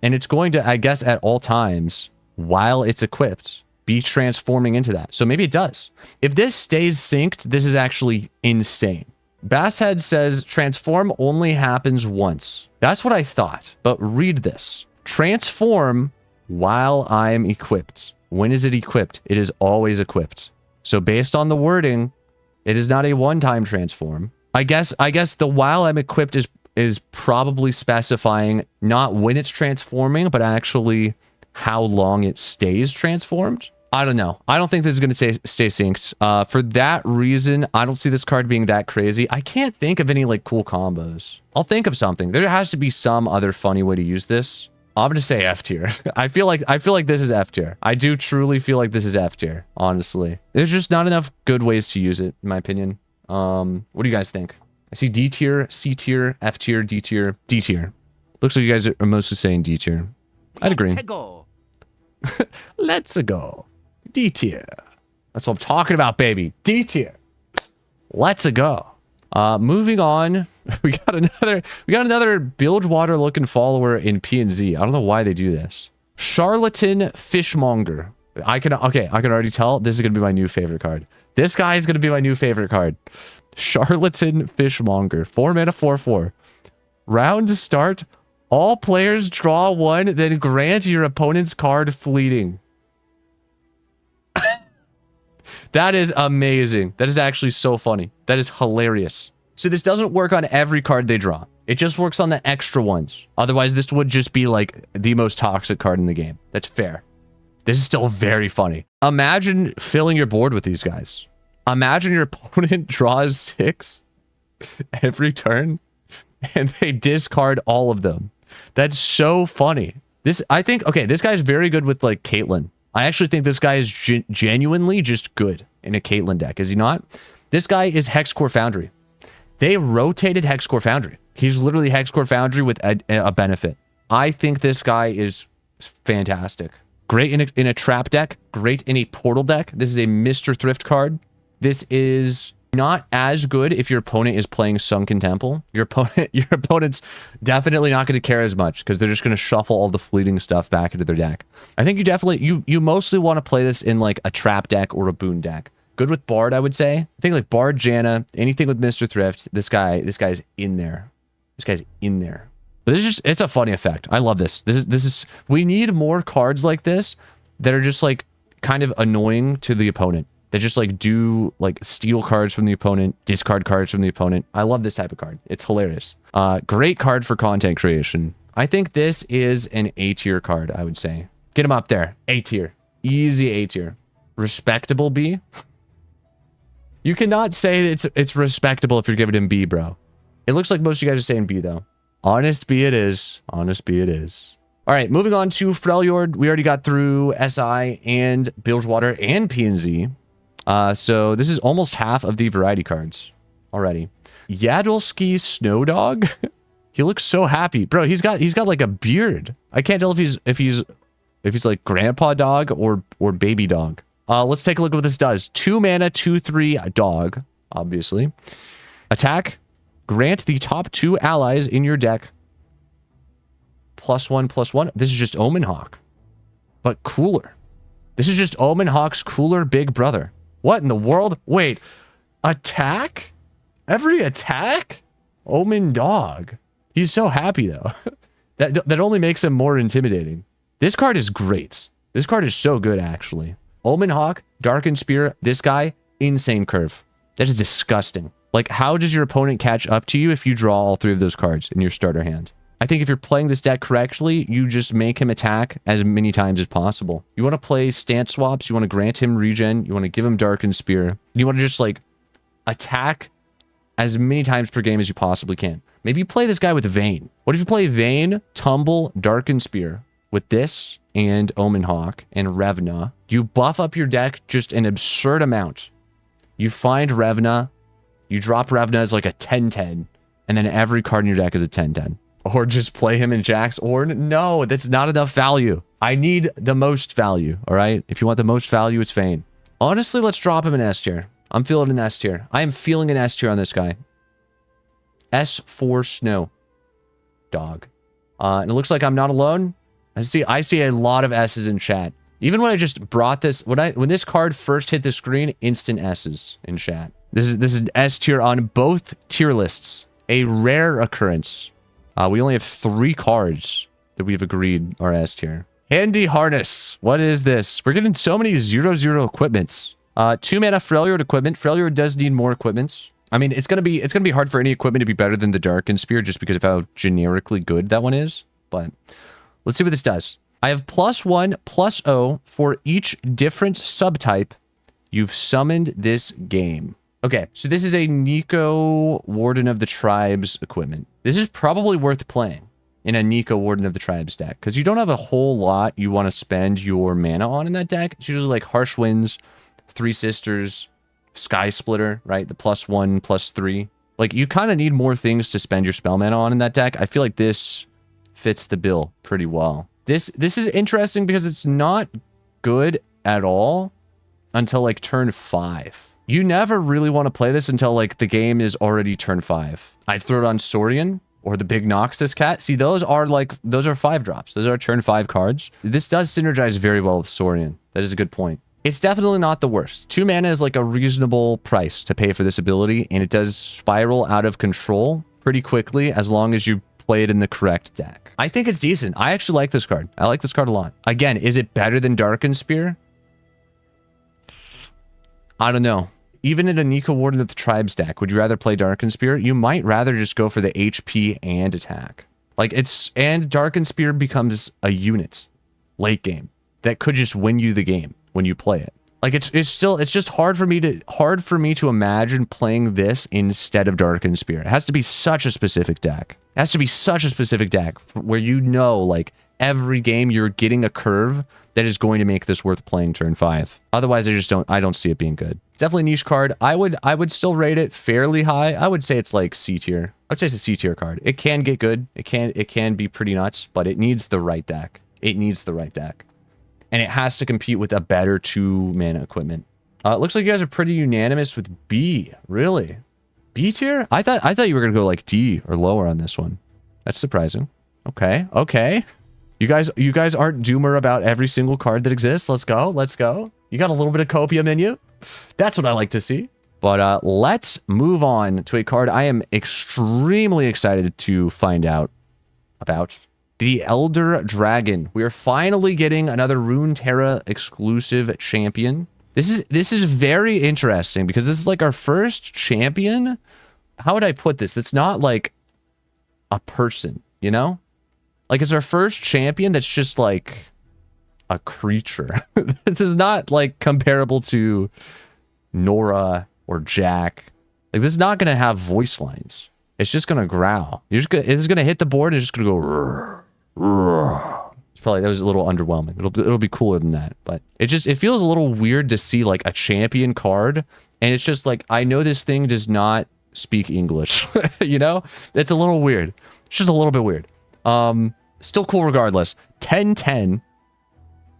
And it's going to, I guess, at all times, while it's equipped, be transforming into that. So maybe it does. If this stays synced, this is actually insane. Basshead says, transform only happens once. That's what I thought. But read this. Transform while I'm equipped. When is it equipped? It is always equipped. So based on the wording, it is not a one-time transform. I guess the while I'm equipped is probably specifying not when it's transforming, but actually how long it stays transformed. I don't know. I don't think this is going to stay synced. For that reason, I don't see this card being that crazy. I can't think of any like cool combos. I'll think of something. There has to be some other funny way to use this. I'm going to say F tier. I feel like this is F tier. I do truly feel like this is F tier, honestly. There's just not enough good ways to use it, in my opinion. What do you guys think? I see D tier, C tier, F tier, D tier, D tier. Looks like you guys are mostly saying D tier. I'd agree. Let's go. Let's go. D tier. That's what I'm talking about, baby. D tier. Let's go. Moving on. We got another Bilgewater looking follower in P&Z. I don't know why they do this. Charlatan Fishmonger. I can already tell this is gonna be my new favorite card. This guy is gonna be my new favorite card. Charlatan Fishmonger. 4 mana, 4/4. Round to start. All players draw 1, then grant your opponent's card fleeting. That is amazing. That is actually so funny. That is hilarious. So this doesn't work on every card they draw. It just works on the extra ones. Otherwise, this would just be like the most toxic card in the game. That's fair. This is still very funny. Imagine filling your board with these guys. Imagine your opponent draws 6 every turn and they discard all of them. That's so funny. I think, okay, this guy's very good with like Caitlyn. I actually think this guy is genuinely just good in a Caitlyn deck, is he not? This guy is Hexcore Foundry. They rotated Hexcore Foundry. He's literally Hexcore Foundry with a benefit. I think this guy is It's fantastic. Great in a trap deck. Great in a portal deck. This is a Mr. Thrift card. This is not as good if your opponent is playing Sunken Temple. Your opponent's definitely not going to care as much because they're just going to shuffle all the fleeting stuff back into their deck. I think you mostly want to play this in like a trap deck or a boon deck. Good with Bard, I would say. I think like Bard, Janna, anything with Mr. Thrift. This guy's in there. This guy's in there. But it's a funny effect. I love this. We need more cards like this that are just like kind of annoying to the opponent. They just like do like steal cards from the opponent, discard cards from the opponent. I love this type of card. It's hilarious. Great card for content creation. I think this is an A tier card, I would say. Get him up there. A tier. Easy A tier. Respectable B. You cannot say it's respectable if you're giving him B, bro. It looks like most of you guys are saying B, though. Honest B it is. Honest B it is. All right, moving on to Freljord. We already got through SI and Bilgewater and PNZ. So this is almost half of the variety cards already. Yaddlesky Snow Dog. He looks so happy, bro. He's got like a beard. I can't tell if he's like grandpa dog or baby dog. Let's take a look at what this does. 2 mana, 2/3 dog. Obviously, attack. Grant the top 2 allies in your deck +1/+1. This is just Omen Hawk, but cooler. This is just Omen Hawk's cooler big brother. What in the world? Wait, attack? Every attack? Omen Dog. He's so happy, though. That only makes him more intimidating. This card is great. This card is so good, actually. Omen Hawk, Darkened Spear, this guy, insane curve. That is disgusting. Like, how does your opponent catch up to you if you draw all 3 of those cards in your starter hand? I think if you're playing this deck correctly, you just make him attack as many times as possible. You want to play stance swaps. You want to grant him regen. You want to give him Darkened Spear. You want to just, like, attack as many times per game as you possibly can. Maybe you play this guy with Vayne. What if you play Vayne, Tumble, Darkened Spear with this and Omen Hawk and Revna? You buff up your deck just an absurd amount. You find Revna. You drop Revna as like a 10/10, and then every card in your deck is a 10/10. Or just play him in Jax, or no, that's not enough value. I need the most value, all right? If you want the most value, it's Vayne. Honestly, let's drop him in S tier. I'm feeling an S tier. I am feeling an S tier on this guy. S for Snow Dog. And it looks like I'm not alone. I see a lot of S's in chat. Even when I just brought this, when this card first hit the screen, instant S's in chat. This is an S tier on both tier lists. A rare occurrence. We only have 3 cards that we've agreed are S tier. Handy Harness. What is this? We're getting so many 0/0 equipments. 2 mana Freljord equipment. Freljord does need more equipments. I mean, it's gonna be hard for any equipment to be better than the Darkened Spear just because of how generically good that one is. But let's see what this does. I have +1/+0 for each different subtype you've summoned this game. Okay, so this is a Nico Warden of the Tribes equipment. This is probably worth playing in a Nico Warden of the Tribes deck, because you don't have a whole lot you want to spend your mana on in that deck. It's usually like Harsh Winds, 3 Sisters, Sky Splitter, right? The +1/+3. Like, you kind of need more things to spend your spell mana on in that deck. I feel like this fits the bill pretty well. This is interesting because it's not good at all until like turn 5. You never really want to play this until, like, the game is already turn 5. I'd throw it on Saurian or the big Noxus cat. See, those are 5 drops. Those are turn 5 cards. This does synergize very well with Saurian. That is a good point. It's definitely not the worst. 2 mana is, like, a reasonable price to pay for this ability, and it does spiral out of control pretty quickly as long as you play it in the correct deck. I think it's decent. I actually like this card. I like this card a lot. Again, is it better than Darkened Spear? I don't know. Even in a Nico Warden of the Tribes deck, would you rather play Darkened Spear? You might rather just go for the HP and attack. Like, and Darkened Spear becomes a unit late game that could just win you the game when you play it. Like, it's just hard for me to imagine playing this instead of Darkened Spear. It has to be such a specific deck. It has to be such a specific deck where you know, like, every game you're getting a curve that is going to make this worth playing turn 5. Otherwise, I don't see it being good. It's definitely a niche card. I would still rate it fairly high. I would say it's like C tier. I would say it's a C tier card. It can get good. It can be pretty nuts, but it needs the right deck. it needs the right deck. And it has to compete with a better 2 mana equipment. It looks like you guys are pretty unanimous with B. Really? B tier? I thought you were gonna go like D or lower on this one. That's surprising. Okay, okay. You guys aren't doomer about every single card that exists. Let's go, let's go. You got a little bit of copium in you. That's what I like to see. But let's move on to a card I am extremely excited to find out about. The Elder Dragon. We are finally getting another Runeterra exclusive champion. This is very interesting because this is like our first champion. How would I put this? It's not like a person, you know? Like it's our first champion that's just like a creature. This is not like comparable to Nora or Jack. Like this is not gonna have voice lines. It's just gonna growl. It's gonna hit the board and it's just gonna go. It's probably, that was a little underwhelming. It'll be cooler than that, but it feels a little weird to see like a champion card, and it's just like, I know this thing does not speak English. You know, it's a little weird. It's just a little bit weird. Still cool regardless. 10/10.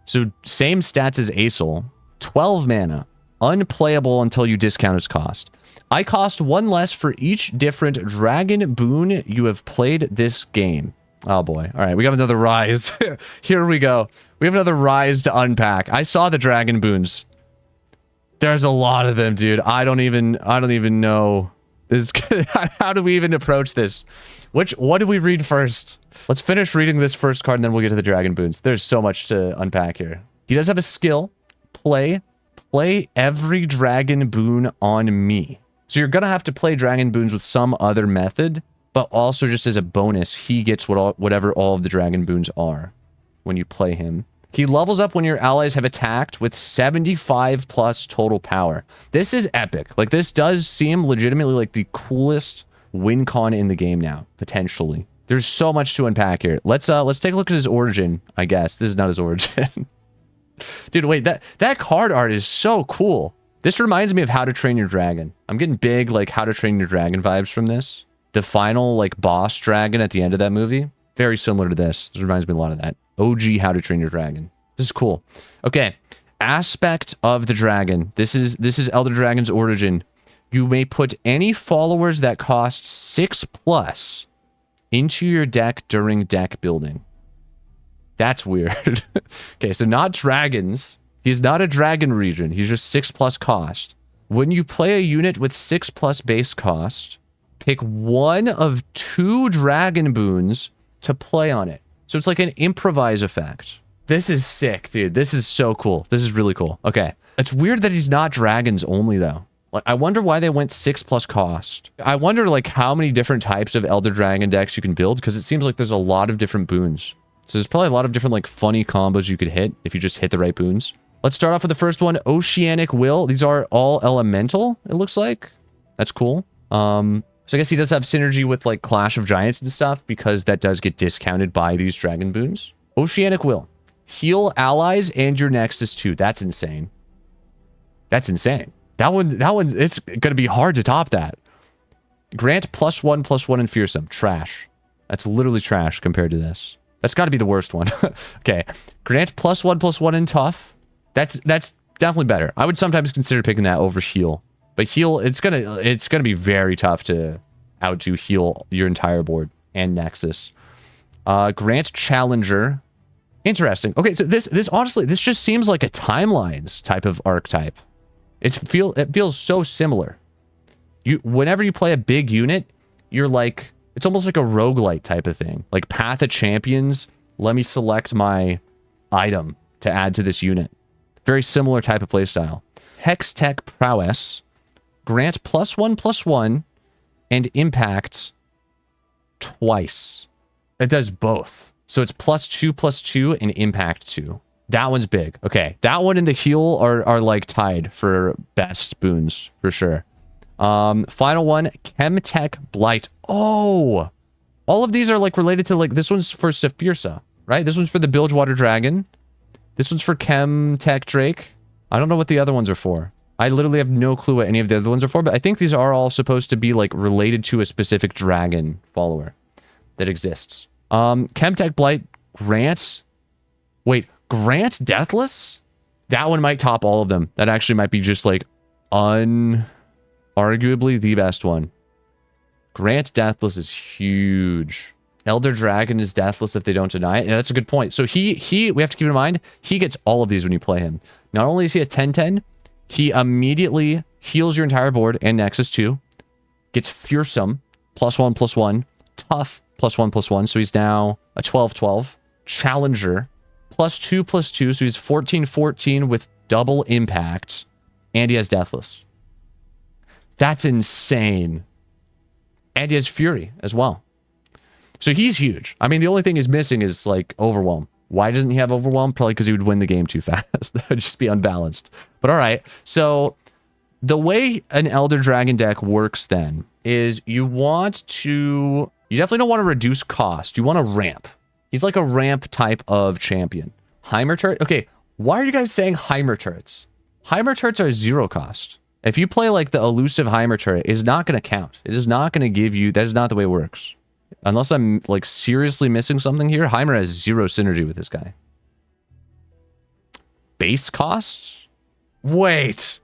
So same stats as Aesol. 12 mana. Unplayable until you discount its cost. I cost 1 less for each different dragon boon you have played this game. Oh boy. All right, we got another rise. Here we go. We have another rise to unpack. I saw the dragon boons. There's a lot of them, dude. I don't even know this. How do we even approach this? What do we read first? Let's finish reading this first card and then we'll get to the dragon boons. There's so much to unpack here. He does have a skill. Play every dragon boon on me. So you're gonna have to play dragon boons with some other method, but also just as a bonus, he gets whatever all of the dragon boons are when you play him. He levels up when your allies have attacked with 75 plus total power. This is epic. Like this does seem legitimately like the coolest win con in the game now, potentially. There's so much to unpack here. Let's take a look at his origin, I guess. This is not his origin. Dude, wait, that card art is so cool. This reminds me of How to Train Your Dragon. I'm getting big, like, How to Train Your Dragon vibes from this. The final, like, boss dragon at the end of that movie. Very similar to this. This reminds me a lot of that. OG How to Train Your Dragon. This is cool. Okay. Aspect of the dragon. This is Elder Dragon's origin. You may put any followers that cost 6+ into your deck during deck building. That's weird. Okay, so not dragons. He's not a dragon region. He's just 6+ cost. When you play a unit with 6+ base cost, pick one of 2 dragon boons to play on it. So it's like an improvise effect. This is sick, dude. This is so cool. This is really cool. Okay. It's weird that he's not dragons only, though. Like, I wonder why they went 6+ cost. I wonder, like, how many different types of Elder Dragon decks you can build, because it seems like there's a lot of different boons. So there's probably a lot of different, like, funny combos you could hit if you just hit the right boons. Let's start off with the first one, Oceanic Will. These are all elemental, it looks like. That's cool. So I guess he does have synergy with, like, Clash of Giants and stuff, because that does get discounted by these dragon boons. Oceanic Will. Heal allies and your Nexus too. That's insane. That's insane. That one, it's going to be hard to top that. Grant +1/+1 in Fearsome. Trash. That's literally trash compared to this. That's got to be the worst one. Okay. Grant +1/+1 in Tough. That's definitely better. I would sometimes consider picking that over Heal. But Heal, it's gonna be very tough to outdo Heal your entire board and Nexus. Grant Challenger. Interesting. Okay, so this honestly, this just seems like a Timelines type of archetype. It feels so similar. Whenever you play a big unit, you're like, it's almost like a roguelite type of thing. Like Path of Champions, let me select my item to add to this unit. Very similar type of playstyle. Hex Tech Prowess. Grant +1/+1 and impact twice. It does both. So it's +2/+2 and impact 2. That one's big. Okay, that one and the heal are like tied for best boons for sure. Final one, Chemtech Blight. Oh, all of these are like related to, like, this one's for Saphirsa, right? This one's for the Bilgewater Dragon. This one's for Chemtech Drake. I don't know what the other ones are for. I literally have no clue what any of the other ones are for, but I think these are all supposed to be like related to a specific dragon follower that exists. Chemtech Blight grants Wait, Grant Deathless? That one might top all of them. That actually might be just like arguably the best one. Grant Deathless is huge. Elder Dragon is Deathless if they don't deny it. And that's a good point. So we have to keep in mind, he gets all of these when you play him. Not only is he a 10-10, he immediately heals your entire board and Nexus too. Gets Fearsome, +1/+1. Tough, +1/+1. So he's now a 12-12. Challenger, +2/+2. So he's 14-14 with double impact. And he has Deathless. That's insane. And he has Fury as well. So he's huge. I mean, the only thing he's missing is like Overwhelm. Why doesn't he have Overwhelm? Probably because he would win the game too fast. That would just be unbalanced. But all right. So the way an Elder Dragon deck works then is you definitely don't want to reduce cost. You want to ramp. He's like a ramp type of champion. Heimer turret. Okay. Why are you guys saying Heimer turrets? Heimer turrets are 0 cost. If you play like the elusive Heimer turret, it's not going to count. It is not going to give you... That is not the way it works. Unless I'm like seriously missing something here. Heimer has 0 synergy with this guy. Base costs? Wait.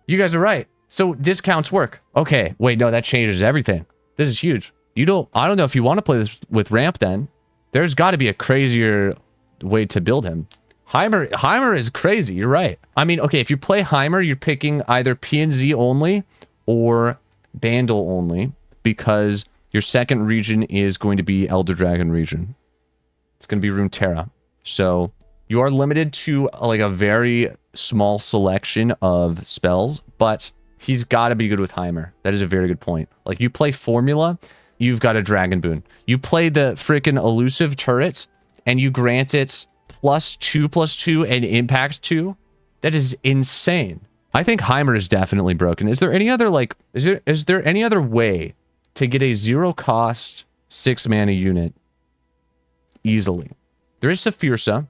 You guys are right. So discounts work. Okay. Wait, no, that changes everything. This is huge. I don't know if you want to play this with ramp then. There's got to be a crazier way to build him. Heimer is crazy. You're right. I mean, okay, if you play Heimer, you're picking either PNZ only or Bandle only because your second region is going to be Elder Dragon region. It's going to be Runeterra. So you are limited to like a very small selection of spells, but he's got to be good with Heimer. That is a very good point. Like you play Formula, you've got a Dragon Boon. You play the freaking elusive turret and you grant it +2/+2 and impact 2. That is insane. I think Heimer is definitely broken. Is there any other like is there any other way to get a 0 cost 6 mana unit easily? There is Saphirsa.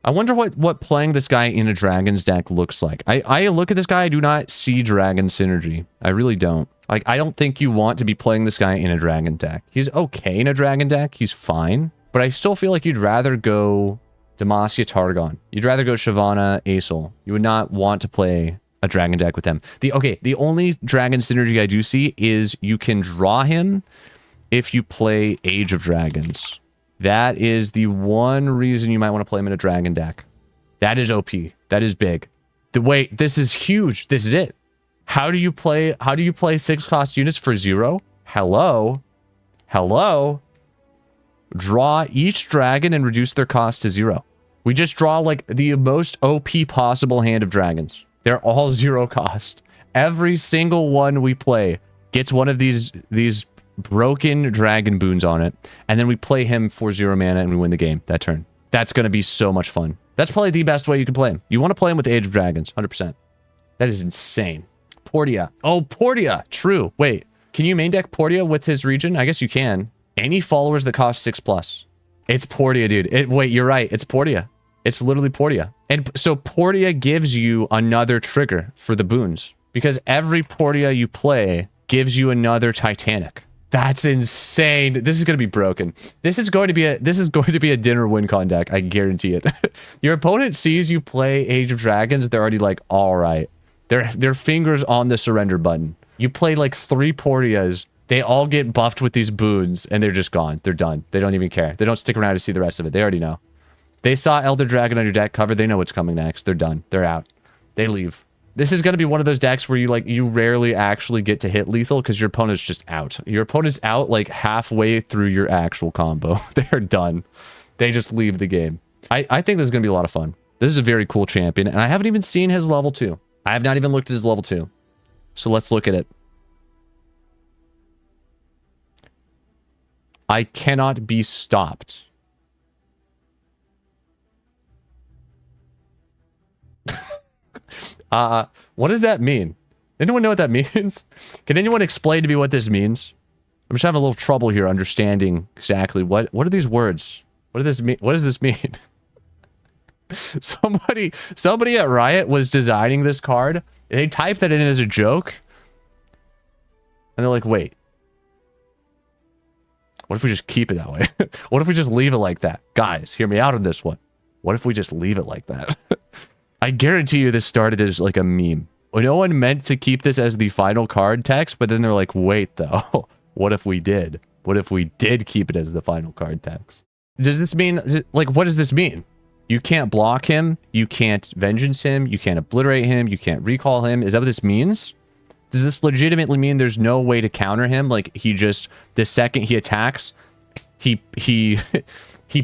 I wonder what playing this guy in a Dragon's deck looks like. I look at this guy, I do not see Dragon synergy. I really don't. Like, I don't think you want to be playing this guy in a Dragon deck. He's okay in a Dragon deck. He's fine. But I still feel like you'd rather go Demacia Targon. You'd rather go Shyvana Aesol. You would not want to play a Dragon deck with him. The only Dragon synergy I do see is you can draw him if you play Age of Dragons. That is the one reason you might want to play him in a Dragon deck. That is OP. That is big. Wait, this is huge. This is it. How do you play 6 cost units for 0? Hello? Draw each dragon and reduce their cost to 0. We just draw like the most OP possible hand of dragons. They're all 0 cost. Every single one we play gets one of these broken dragon boons on it, and then we play him for 0 mana and we win the game that turn. That's going to be so much fun. That's probably the best way you can play him. You want to play him with Age of Dragons, 100%. That is insane. Portia. Oh, Portia. True. Wait, can you main deck Portia with his region? I guess you can. Any followers that cost 6+. It's Portia, dude. Wait, you're right. It's Portia. It's literally Portia. And so Portia gives you another trigger for the boons, because every Portia you play gives you another Titanic. That's insane. This is going to be broken. This is going to be a dinner win con deck. I guarantee it. Your opponent sees you play Age of Dragons. They're already like, all right. Their fingers on the surrender button. You play like 3 Portias. They all get buffed with these boons and they're just gone. They're done. They don't even care. They don't stick around to see the rest of it. They already know. They saw Elder Dragon on your deck cover. They know what's coming next. They're done. They're out. They leave. This is going to be one of those decks where you rarely actually get to hit lethal because your opponent's just out. Your opponent's out like halfway through your actual combo. They're done. They just leave the game. I think this is going to be a lot of fun. This is a very cool champion, and I haven't even seen his level 2. I have not even looked at his level 2. So let's look at it. I cannot be stopped. What does that mean? Anyone know what that means? Can anyone explain to me what this means? I'm just having a little trouble here understanding exactly what are these words? What does this mean? What does this mean? Somebody at Riot was designing this card. They typed that in as a joke. And they're like, wait. What if we just keep it that way? What if we just leave it like that? Guys, hear me out on this one. What if we just leave it like that? I guarantee you this started as like a meme. No one meant to keep this as the final card text, but then they're like, wait though, what if we did? What if we did keep it as the final card text? Does this mean, like, what does this mean? You can't block him, you can't vengeance him, you can't obliterate him, you can't recall him. Is that what this means? Does this legitimately mean there's no way to counter him? Like, he just, the second he attacks, he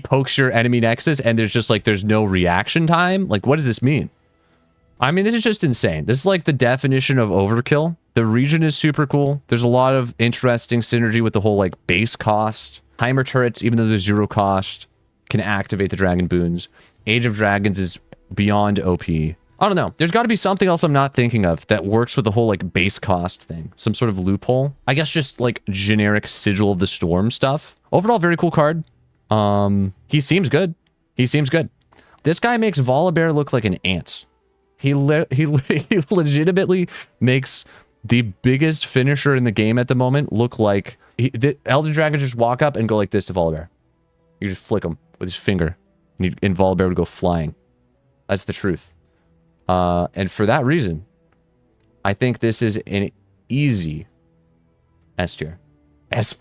pokes your enemy nexus and there's just like, there's no reaction time? Like, what does this mean? I mean, this is just insane. This is like the definition of overkill. The region is super cool. There's a lot of interesting synergy with the whole like base cost. Timer turrets, even though they're 0 cost, can activate the dragon boons. Age of Dragons is beyond OP. I don't know. There's got to be something else I'm not thinking of that works with the whole like base cost thing. Some sort of loophole. I guess just like generic Sigil of the Storm stuff. Overall, very cool card. He seems good. He seems good. This guy makes Volibear look like an ant. He legitimately makes the biggest finisher in the game at the moment look like... the Elder Dragon just walk up and go like this to Volibear. You just flick him with his finger. And Volibear would go flying. That's the truth. And for that reason, I think this is an easy S tier. S++++.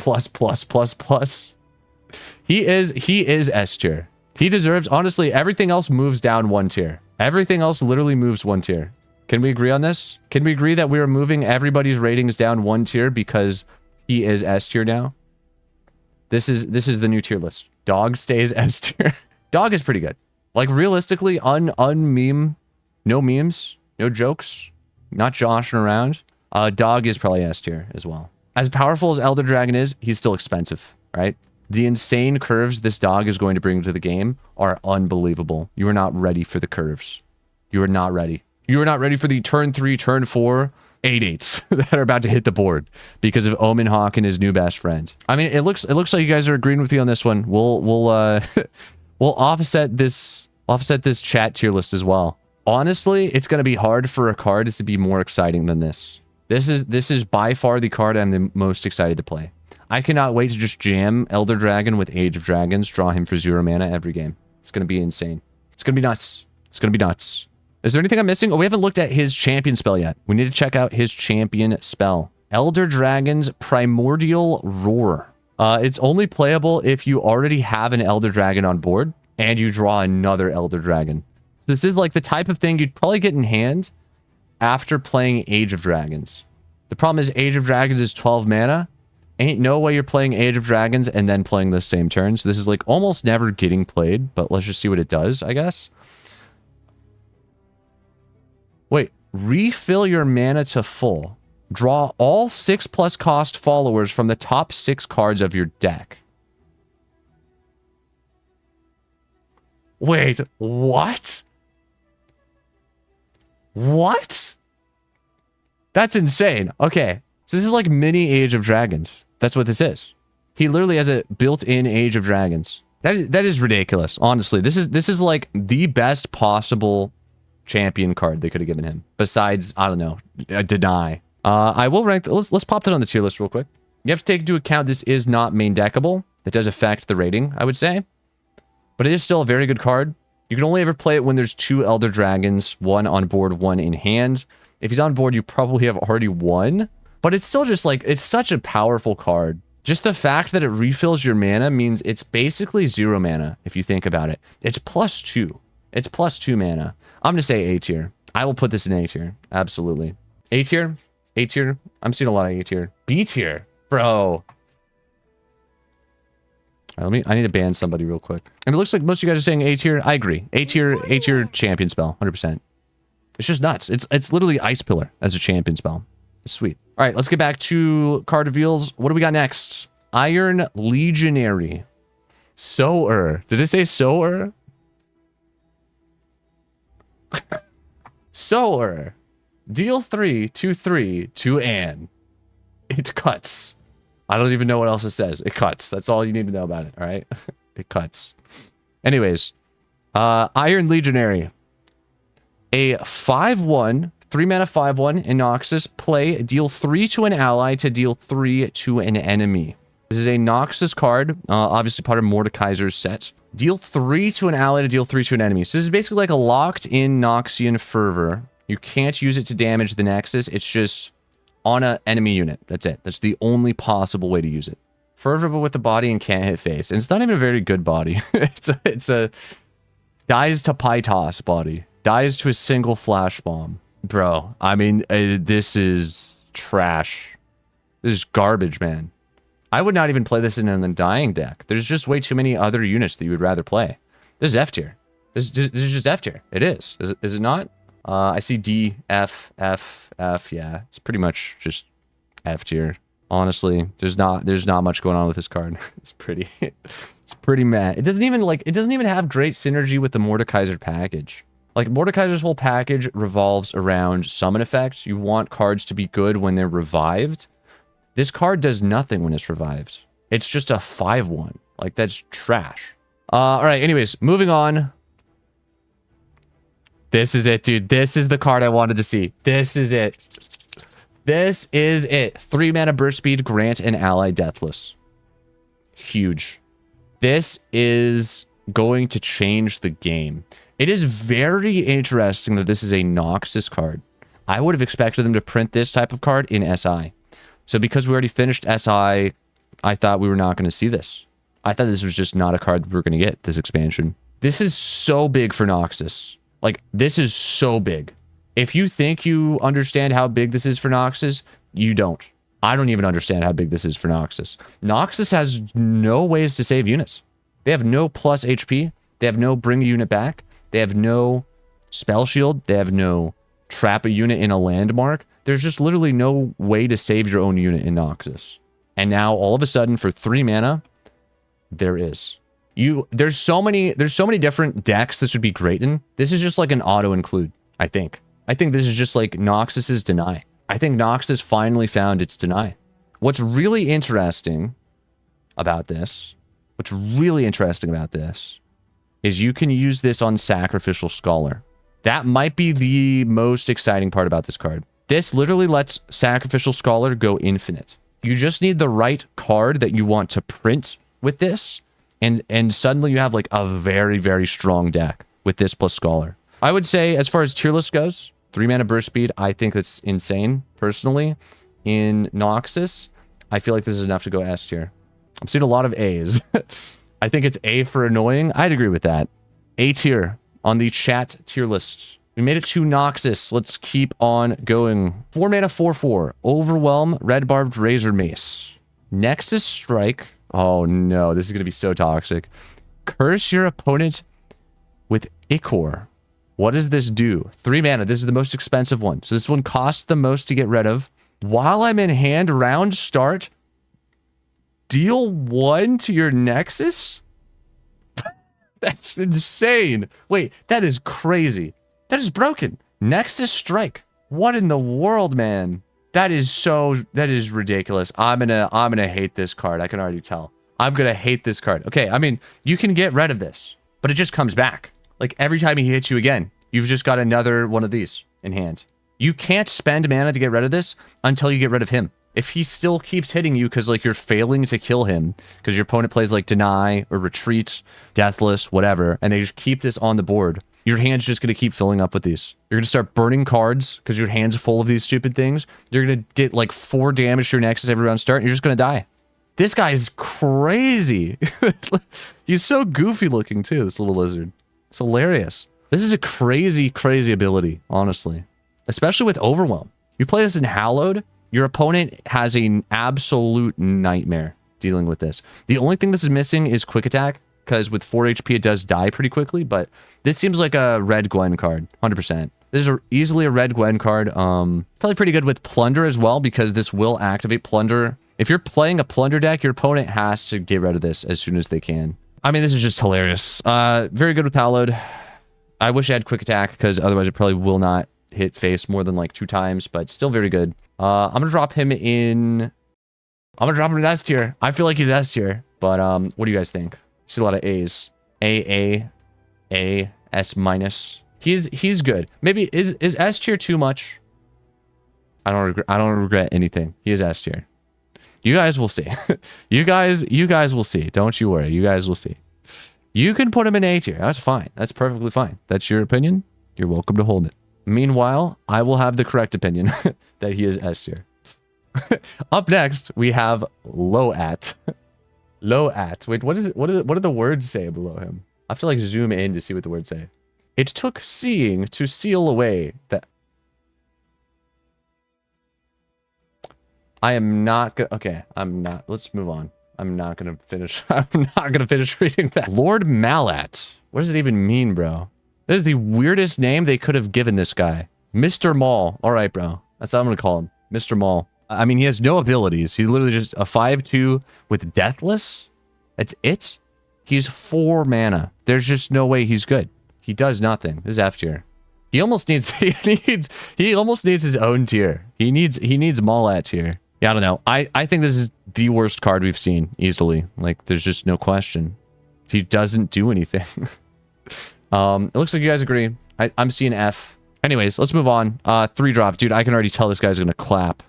He is S tier. He deserves... Honestly, everything else moves down 1 tier. Everything else literally moves 1 tier. Can we agree on this? Can we agree that we are moving everybody's ratings down 1 tier because he is S tier now? This is the new tier list. Dog stays S tier. Dog is pretty good. Like, realistically, un-meme, no memes, no jokes, not joshing around. Dog is probably S tier as well. As powerful as Elder Dragon is, he's still expensive, right? The insane curves this dog is going to bring to the game are unbelievable. You are not ready for the curves. You are not ready. You are not ready for the turn 3, turn 4 8/8s that are about to hit the board because of Omen Hawk and his new best friend. I mean, it looks like you guys are agreeing with me on this one. We'll we'll offset this chat tier list as well. Honestly, it's going to be hard for a card to be more exciting than this. This is by far the card I'm the most excited to play. I cannot wait to just jam Elder Dragon with Age of Dragons, draw him for 0 mana every game. It's going to be insane. It's going to be nuts. It's going to be nuts. Is there anything I'm missing? Oh, we haven't looked at his champion spell yet. We need to check out his champion spell. Elder Dragon's Primordial Roar. It's only playable if you already have an Elder Dragon on board and you draw another Elder Dragon. This is like the type of thing you'd probably get in hand after playing Age of Dragons. The problem is Age of Dragons is 12 mana. Ain't no way you're playing Age of Dragons and then playing the same turn. So this is like almost never getting played, but let's just see what it does, I guess. Wait, refill your mana to full. Draw all 6+ cost followers from the top 6 cards of your deck. Wait, what? What? That's insane. Okay, so this is like mini Age of Dragons. That's what this is. He literally has a built-in Age of Dragons. That is ridiculous, honestly. This is like the best possible champion card they could have given him. Besides, I don't know, Deny. I will rank... Let's pop that on the tier list real quick. You have to take into account this is not main deckable. That does affect the rating, I would say. But it is still a very good card. You can only ever play it when there's 2 Elder Dragons, 1 on board, 1 in hand. If he's on board, you probably have already won. But it's still just like, it's such a powerful card. Just the fact that it refills your mana means it's basically 0 mana, if you think about it. It's +2. It's +2 mana. I'm going to say A tier. I will put this in A tier. Absolutely. A tier? A tier? I'm seeing a lot of A tier. B tier? Bro. All right, I need to ban somebody real quick. And it looks like most of you guys are saying A tier. I agree. A tier champion spell. 100%. It's just nuts. It's literally Ice Pillar as a champion spell. It's sweet. All right, let's get back to card reveals. What do we got next? Iron Legionary. Sower. Did it say Sower? Sower. Deal 3, 2/3 to Anne. It cuts. I don't even know what else it says. It cuts. That's all you need to know about it, all right? It cuts. Anyways, Iron Legionary. A 5/1, 3 mana 5/1 in Noxus. Play, deal 3 to an ally to deal 3 to an enemy. This is a Noxus card, obviously part of Mordekaiser's set. Deal 3 to an ally to deal 3 to an enemy. So this is basically like a locked-in Noxian Fervor. You can't use it to damage the Nexus. It's just on an enemy unit. That's it. That's the only possible way to use it. Fervor, but with the body and can't hit face. And it's not even a very good body. it's a dies to Pytos body. Dies to a single flash bomb. Bro, I mean, this is trash. This is garbage, man. I would not even play this in an Undying deck. There's just way too many other units that you would rather play. This is F tier. This is just F tier. It is. Is it not? I see D, F, F, F. Yeah, it's pretty much just F tier. Honestly, there's not much going on with this card. It's pretty mad. It doesn't even have great synergy with the Mordekaiser package. Like, Mordekaiser's whole package revolves around summon effects. You want cards to be good when they're revived. This card does nothing when it's revived. It's just a 5/1. Like, that's trash. Alright, anyways, moving on. This is it, dude. This is the card I wanted to see. This is it. This is it. 3 mana burst speed, grant an ally Deathless. Huge. This is going to change the game. It is very interesting that this is a Noxus card. I would have expected them to print this type of card in SI. So because we already finished SI, I thought we were not going to see this. I thought this was just not a card we were going to get, this expansion. This is so big for Noxus. Like, this is so big. If you think you understand how big this is for Noxus, you don't. I don't even understand how big this is for Noxus. Noxus has no ways to save units. They have no plus HP. They have no bring a unit back. They have no spell shield. They have no trap a unit in a landmark. There's just literally no way to save your own unit in Noxus. And now, all of a sudden, for 3 mana, there is. There's so many different decks this would be great in. This is just like an auto-include, I think. I think this is just like Noxus's Deny. I think Noxus finally found its Deny. What's really interesting about this, is you can use this on Sacrificial Scholar. That might be the most exciting part about this card. This literally lets Sacrificial Scholar go infinite. You just need the right card that you want to print with this, and suddenly you have like a very, very strong deck with this plus Scholar. I would say, as far as tier list goes, 3 mana burst speed, I think that's insane, personally. In Noxus, I feel like this is enough to go S tier. I'm seeing a lot of A's. I think it's A for annoying. I'd agree with that. A tier on the chat tier list. We made it to Noxus. Let's keep on going. 4 mana 4/4. Overwhelm, Red Barbed Razor Mace. Nexus Strike. Oh no, this is going to be so toxic. Curse your opponent with Ichor. What does this do? 3 mana. This is the most expensive one. So this one costs the most to get rid of. While I'm in hand, round start, deal 1 to your Nexus? That's insane. Wait, that is crazy. That is broken. Nexus Strike. What in the world, man? That is ridiculous. I'm gonna hate this card. I can already tell. I'm gonna hate this card. Okay, I mean, you can get rid of this, but it just comes back. Like, every time he hits you again, you've just got another one of these in hand. You can't spend mana to get rid of this until you get rid of him. If he still keeps hitting you because, like, you're failing to kill him, because your opponent plays, like, Deny or Retreat, Deathless, whatever, and they just keep this on the board, your hand's just going to keep filling up with these. You're going to start burning cards because your hand's full of these stupid things. You're going to get, like, 4 damage to your Nexus every round start, and you're just going to die. This guy is crazy. He's so goofy looking, too, this little lizard. It's hilarious. This is a crazy, crazy ability, honestly. Especially with Overwhelm. You play this in Hallowed, your opponent has an absolute nightmare dealing with this. The only thing this is missing is Quick Attack, because with 4 HP it does die pretty quickly, but this seems like a red Gwen card, 100%. This is easily a red Gwen card. Probably pretty good with Plunder as well, because this will activate Plunder. If you're playing a Plunder deck, your opponent has to get rid of this as soon as they can. I mean, this is just hilarious. Very good with Hallowed. I wish I had Quick Attack, because otherwise it probably will not hit face more than like 2 times, but still very good. I'm gonna drop him in S tier. I feel like he's S tier, but what do you guys think? I see a lot of A's. A, S minus. He's good. Maybe is S tier too much? I don't regret anything. He is S tier. You guys will see. you guys will see. Don't you worry. You guys will see. You can put him in A tier. That's fine. That's perfectly fine. That's your opinion. You're welcome to hold it. Meanwhile, I will have the correct opinion that he is S tier. Up next, we have Loat. Loat. Wait, what is it? What do the words say below him? I have to like zoom in to see what the words say. It took seeing to seal away that. I am not gonna. Okay, I'm not. Let's move on. I'm not gonna finish. I'm not gonna finish reading that. Lord Malat. What does it even mean, bro? That is the weirdest name they could have given this guy. Mr. Maul. All right, bro. That's what I'm gonna call him. Mr. Maul. I mean, he has no abilities. He's literally just a 5/2 with Deathless. That's it. He's 4 mana. There's just no way he's good. He does nothing. This is F tier. He almost needs. He almost needs his own tier. He needs Malat tier. Yeah, I don't know. I think this is the worst card we've seen easily. Like, there's just no question. He doesn't do anything. It looks like you guys agree. I'm seeing F. Anyways, let's move on. 3-drop. Dude, I can already tell this guy's gonna clap.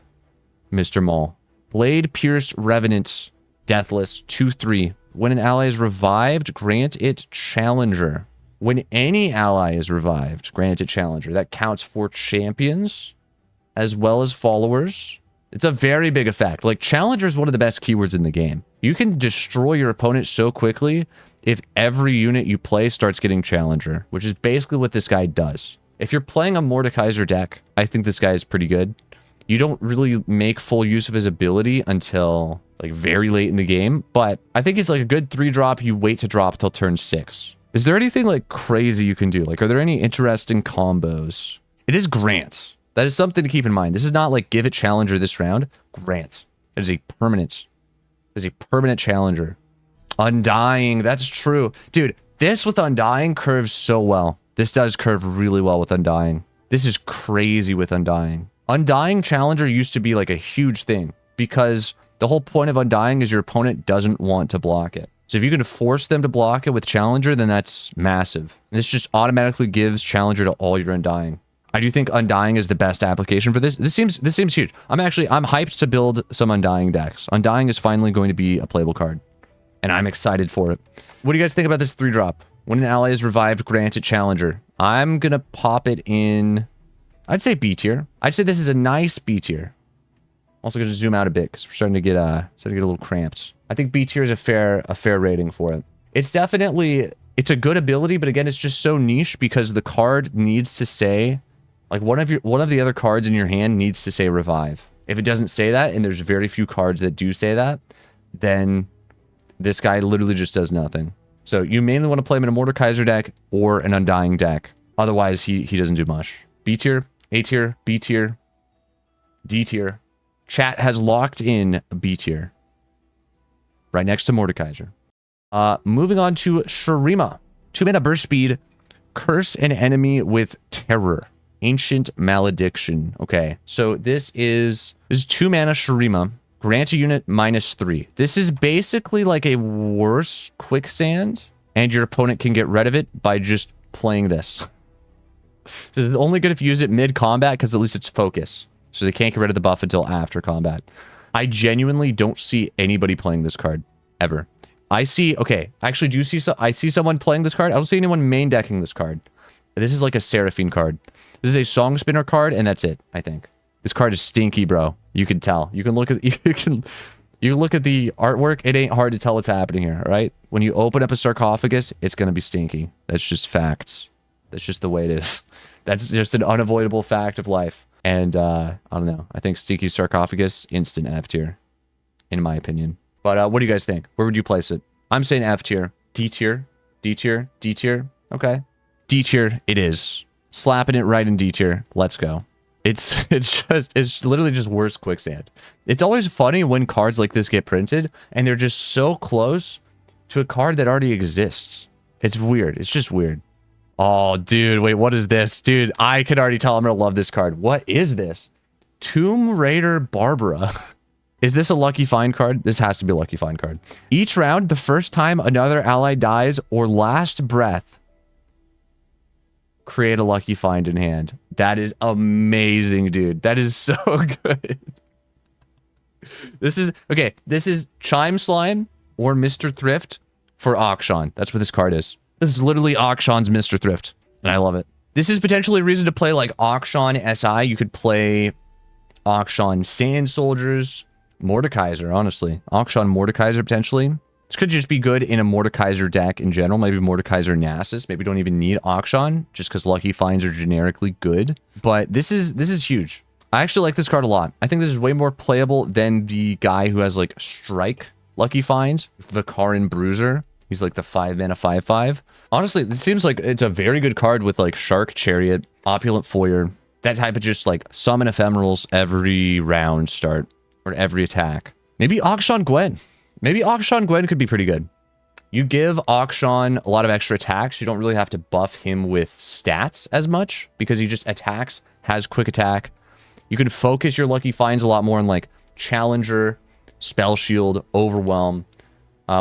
Mr. Maul. Blade Pierced Revenant. Deathless. 2/3. When an ally is revived, grant it Challenger. When any ally is revived, grant it Challenger. That counts for champions as well as followers. It's a very big effect. Like, Challenger is one of the best keywords in the game. You can destroy your opponent so quickly if every unit you play starts getting Challenger, which is basically what this guy does. If you're playing a Mordekaiser deck, I think this guy is pretty good. You don't really make full use of his ability until, like, very late in the game, but I think it's like a good 3-drop. You wait to drop till turn 6. Is there anything, like, crazy you can do? Like, are there any interesting combos? It is Grant. That is something to keep in mind. This is not like give it Challenger this round. Grant. It is a permanent. It is a permanent Challenger. Undying. That's true. Dude, this with Undying curves so well. This does curve really well with Undying. This is crazy with Undying. Undying Challenger used to be like a huge thing because the whole point of Undying is your opponent doesn't want to block it. So if you can force them to block it with Challenger, then that's massive. And this just automatically gives Challenger to all your Undying. I do think Undying is the best application for this. This seems huge. I'm hyped to build some Undying decks. Undying is finally going to be a playable card, and I'm excited for it. What do you guys think about this 3-drop? When an ally is revived, grant it Challenger. I'm gonna pop it in. I'd say B tier. I'd say this is a nice B tier. Also gonna zoom out a bit because we're starting to get a little cramped. I think B tier is a fair rating for it. It's definitely a good ability, but again, it's just so niche because the card needs to say. Like, one of the other cards in your hand needs to say revive. If it doesn't say that, and there's very few cards that do say that, then this guy literally just does nothing. So you mainly want to play him in a Mordekaiser deck or an Undying deck. Otherwise, he doesn't do much. B tier, A tier, B tier, D tier. Chat has locked in B tier. Right next to Mordekaiser. Moving on to Shurima. 2-mana burst speed. Curse an enemy with terror. Ancient Malediction. Okay, so this is 2-mana Shurima. Grant a unit -3. This is basically like a worse quicksand, and your opponent can get rid of it by just playing this. This is only good if you use it mid-combat, because at least it's focus. So they can't get rid of the buff until after combat. I genuinely don't see anybody playing this card, ever. I see someone playing this card. I don't see anyone main decking this card. This is like a Seraphine card. This is a Song Spinner card, and that's it, I think. This card is stinky, bro. You can tell. You can look at you look at the artwork. It ain't hard to tell what's happening here, all right? When you open up a sarcophagus, it's gonna be stinky. That's just facts. That's just the way it is. That's just an unavoidable fact of life. And I don't know. I think stinky sarcophagus, instant F tier, in my opinion. But what do you guys think? Where would you place it? I'm saying F tier, D tier, D tier, D tier. Okay. D tier it is. Slapping it right in D tier. Let's go. It's literally just worse quicksand. It's always funny when cards like this get printed and they're just so close to a card that already exists. It's weird. It's just weird. Oh, dude, wait, what is this? Dude, I can already tell I'm gonna love this card. What is this? Tomb Raider Barbara. Is this a lucky find card? This has to be a lucky find card. Each round, the first time another ally dies or last breath, create a lucky find in hand. That is amazing, dude. That is so good. This is, okay, this is Chime Slime or Mr. Thrift for Akshan. That's what this card is. This is literally Akshan's Mr. Thrift, and I love it. This is potentially a reason to play like Akshan SI. You could play Akshan Sand Soldiers, Mordekaiser, honestly. Akshan Mordekaiser, potentially. This could just be good in a Mordekaiser deck in general. Maybe Mordekaiser Nasus. Maybe don't even need Akshan, just because Lucky Finds are generically good. But this is huge. I actually like this card a lot. I think this is way more playable than the guy who has like Strike Lucky Find, Vikarin Bruiser. He's like the 5-mana 5/5. Honestly, this seems like it's a very good card with like Shark Chariot, Opulent Foyer, that type of just like summon ephemerals every round start or every attack. Maybe Akshan Gwen. Maybe Akshan Gwen could be pretty good. You give Akshan a lot of extra attacks. You don't really have to buff him with stats as much because he just attacks, has quick attack. You can focus your Lucky Finds a lot more on like Challenger, Spell Shield, Overwhelm,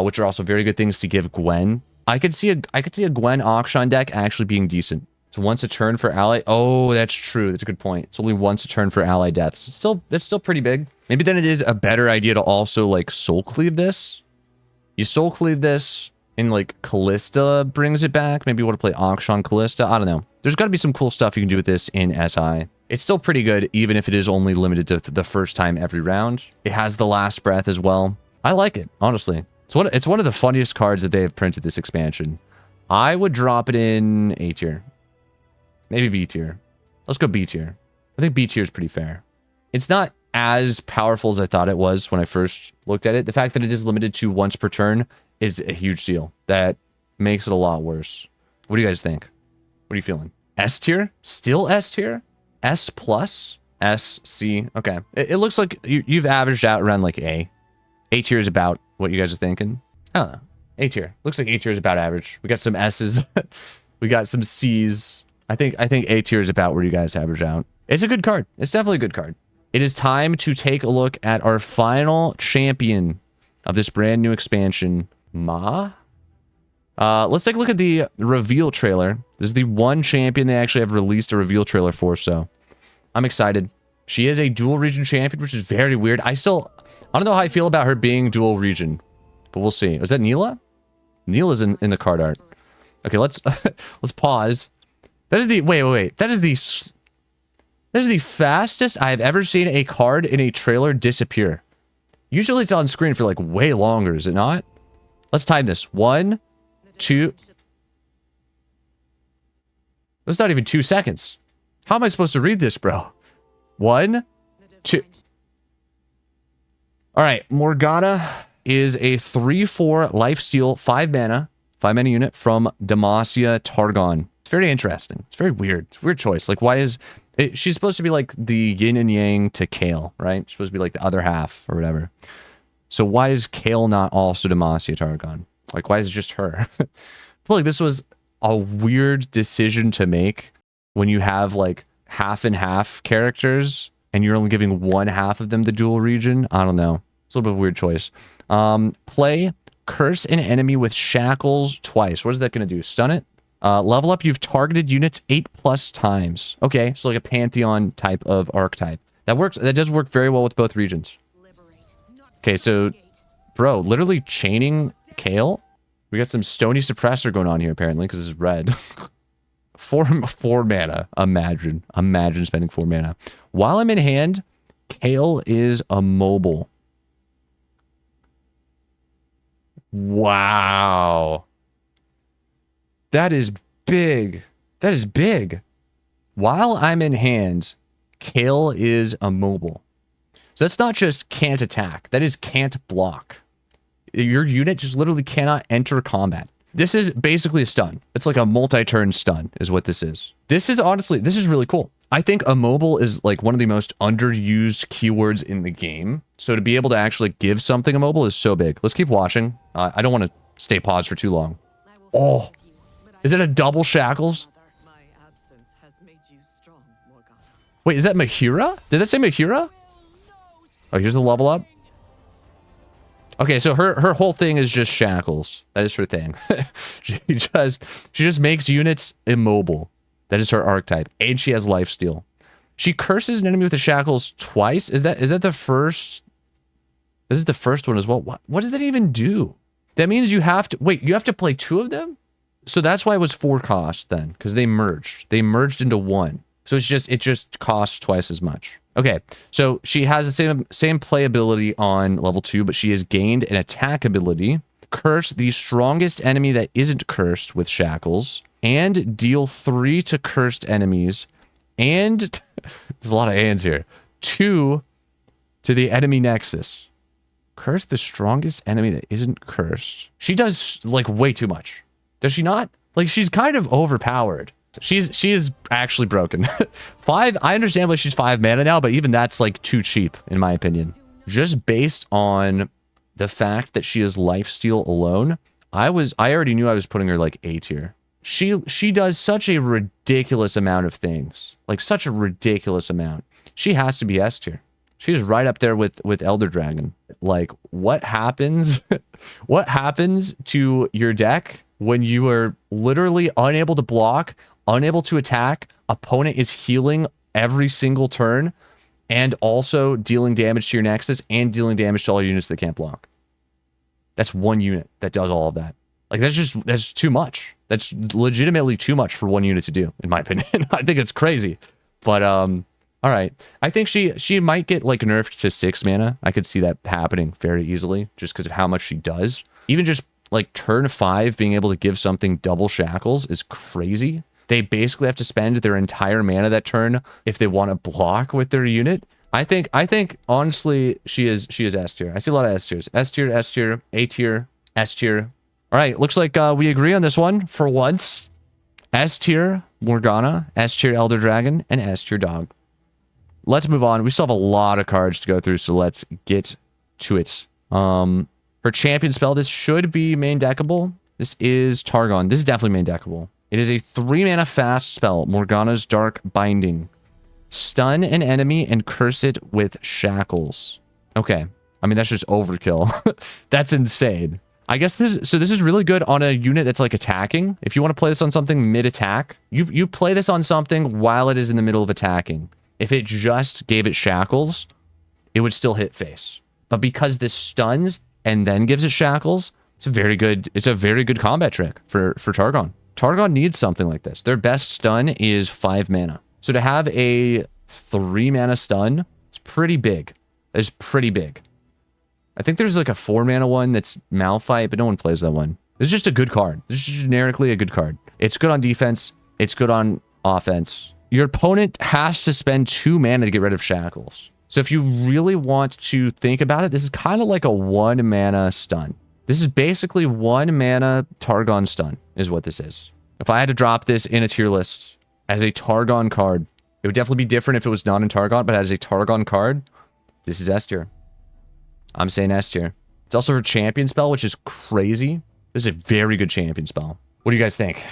which are also very good things to give Gwen. I could see a Gwen Akshan deck actually being decent. So once a turn for ally. Oh, that's true. That's a good point. It's only once a turn for ally deaths. That's still pretty big. Maybe then it is a better idea to also like Soul Cleave this. You Soul Cleave this, and like Callista brings it back. Maybe you want to play Akshan Callista. I don't know. There's got to be some cool stuff you can do with this in SI. It's still pretty good, even if it is only limited to the first time every round. It has the Last Breath as well. I like it, honestly. It's one of the funniest cards that they have printed this expansion. I would drop it in A tier. Maybe B tier. Let's go B tier. I think B tier is pretty fair. It's not as powerful as I thought it was when I first looked at it. The fact that it is limited to once per turn is a huge deal. That makes it a lot worse. What do you guys think? What are you feeling? S tier? Still S tier? S plus? S, C. Okay. It looks like you've averaged out around like A. A tier is about what you guys are thinking. I don't know. A tier. Looks like A tier is about average. We got some S's. We got some C's. I think A tier is about where you guys average out. It's a good card. It's definitely a good card. It is time to take a look at our final champion of this brand new expansion, Ma. Let's take a look at the reveal trailer. This is the one champion they actually have released a reveal trailer for, so I'm excited. She is a dual region champion, which is very weird. I don't know how I feel about her being dual region, but we'll see. Is that Neela? Neela's in the card art. Okay, let's pause. That is the wait. That is the fastest I've ever seen a card in a trailer disappear. Usually it's on screen for like way longer, is it not? Let's time this. 1, 2. That's not even 2 seconds. How am I supposed to read this, bro? 1, 2. All right, Morgana is a 3/4 lifesteal 5-mana unit from Demacia Targon. It's very interesting. It's very weird. It's a weird choice. Like, why is it, she's supposed to be like the yin and yang to Kale, right? She's supposed to be like the other half or whatever. So why is Kale not also Demacia Targon? Like, why is it just her? I feel like this was a weird decision to make when you have like half and half characters and you're only giving one half of them the dual region. I don't know. It's a little bit of a weird choice. Play curse an enemy with shackles twice. What is that going to do? Stun it? Level up, you've targeted units 8+ times. Okay, so like a Pantheon type of archetype. That works. That does work very well with both regions. Okay, so, bro, literally chaining Kale. We got some Stony Suppressor going on here, apparently, because it's red. 4 mana. Imagine spending 4 mana. While I'm in hand, Kale is immobile. Wow. That is big. That is big. While I'm in hand, Kale is immobile. So that's not just can't attack. That is can't block. Your unit just literally cannot enter combat. This is basically a stun. It's like a multi-turn stun is what this is. This is honestly, this is really cool. I think immobile is like one of the most underused keywords in the game. So to be able to actually give something immobile is so big. Let's keep watching. I don't want to stay paused for too long. Oh, is it a double shackles? Wait, is that Mahira? Did that say Mahira? Oh, here's the level up. Okay, so her whole thing is just shackles. That is her thing. she just makes units immobile. That is her archetype. And she has lifesteal. She curses an enemy with the shackles twice. Is that the first This is the first one as well. What does that even do? That means you have to... Wait, you have to play 2 of them? So that's why it was 4 cost then, because they merged. They merged into 1. So it just costs twice as much. Okay, so she has the same playability on level 2, but she has gained an attack ability. Curse the strongest enemy that isn't cursed with shackles, and deal 3 to cursed enemies, and there's a lot of ands here. 2 to the enemy Nexus. Curse the strongest enemy that isn't cursed. She does like way too much. Does she not? Like, she's kind of overpowered. She is actually broken. 5, I understand why she's 5 mana now, but even that's like too cheap in my opinion. Just based on the fact that she is lifesteal alone, I already knew I was putting her like A tier. She does such a ridiculous amount of things. Like such a ridiculous amount. She has to be S tier. She's right up there with Elder Dragon. Like, what happens? What happens to your deck when you are literally unable to block, unable to attack, opponent is healing every single turn, and also dealing damage to your Nexus and dealing damage to all units that can't block? That's 1 unit that does all of that. Like, that's too much. That's legitimately too much for 1 unit to do, in my opinion. I think it's crazy. But, all right. I think she might get, like, nerfed to 6 mana. I could see that happening very easily, just because of how much she does. Even just, like, turn 5 being able to give something double shackles is crazy. They basically have to spend their entire mana that turn if they want to block with their unit. I think honestly she is S tier. I see a lot of S tiers. S tier, S tier, A tier, S tier. All right, looks like we agree on this one for once. S tier Morgana, S tier Elder Dragon, and S tier Dog. Let's move on. We still have a lot of cards to go through, so let's get to it. Her champion spell, this should be main deckable. This is Targon. This is definitely main deckable. It is a 3 mana fast spell, Morgana's Dark Binding. Stun an enemy and curse it with shackles. Okay. I mean, that's just overkill. That's insane. I guess this is really good on a unit that's like attacking. If you want to play this on something mid-attack, you play this on something while it is in the middle of attacking. If it just gave it shackles, it would still hit face. But because this stuns and then gives it shackles, it's a very good combat trick for Targon. Targon needs something like this. Their best stun is 5 mana. So to have a 3 mana stun, it's pretty big. It's pretty big. I think there's like a 4 mana one that's Malphite, but no one plays that one. This is just a good card. This is generically a good card. It's good on defense. It's good on offense. Your opponent has to spend 2 mana to get rid of shackles. So if you really want to think about it, this is kind of like a 1 mana stun. This is basically 1 mana Targon stun is what this is. If I had to drop this in a tier list as a Targon card, it would definitely be different if it was not in Targon, but as a Targon card, this is S tier. I'm saying S tier. It's also her champion spell, which is crazy. This is a very good champion spell. What do you guys think?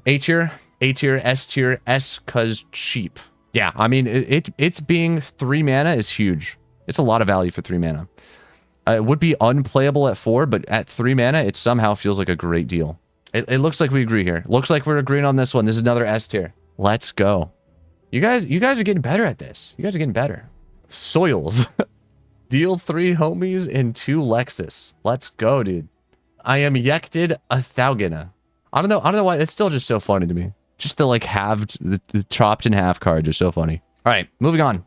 A tier, A tier, S tier, S cause cheap. Yeah, I mean, it's being 3 mana is huge. It's a lot of value for 3 mana. It would be unplayable at 4, but at 3 mana, it somehow feels like a great deal. It looks like we agree here. Looks like we're agreeing on this one. This is another S tier. Let's go. You guys are getting better at this. You guys are getting better. Soils. Deal 3 homies and 2 Lexus. Let's go, dude. I am yekted a Thaugena. I don't know why. It's still just so funny to me. Just the like halved, the chopped in half card is so funny. All right, moving on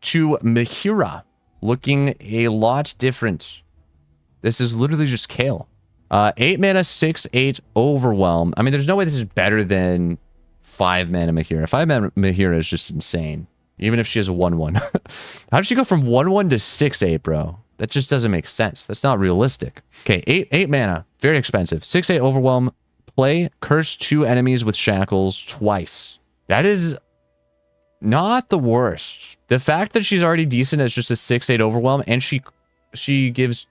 to Mihira. Looking a lot different. This is literally just Kale. 8 mana, 6/8 Overwhelm. I mean, there's no way this is better than 5 mana Mihira. 5 mana Mihira is just insane. Even if she has a 1/1. How did she go from 1/1 to 6/8, bro? That just doesn't make sense. That's not realistic. Okay, 8 mana. Very expensive. 6/8 Overwhelm. Play curse 2 enemies with shackles twice. That is not the worst. The fact that she's already decent as just a 6/8 Overwhelm, and she gives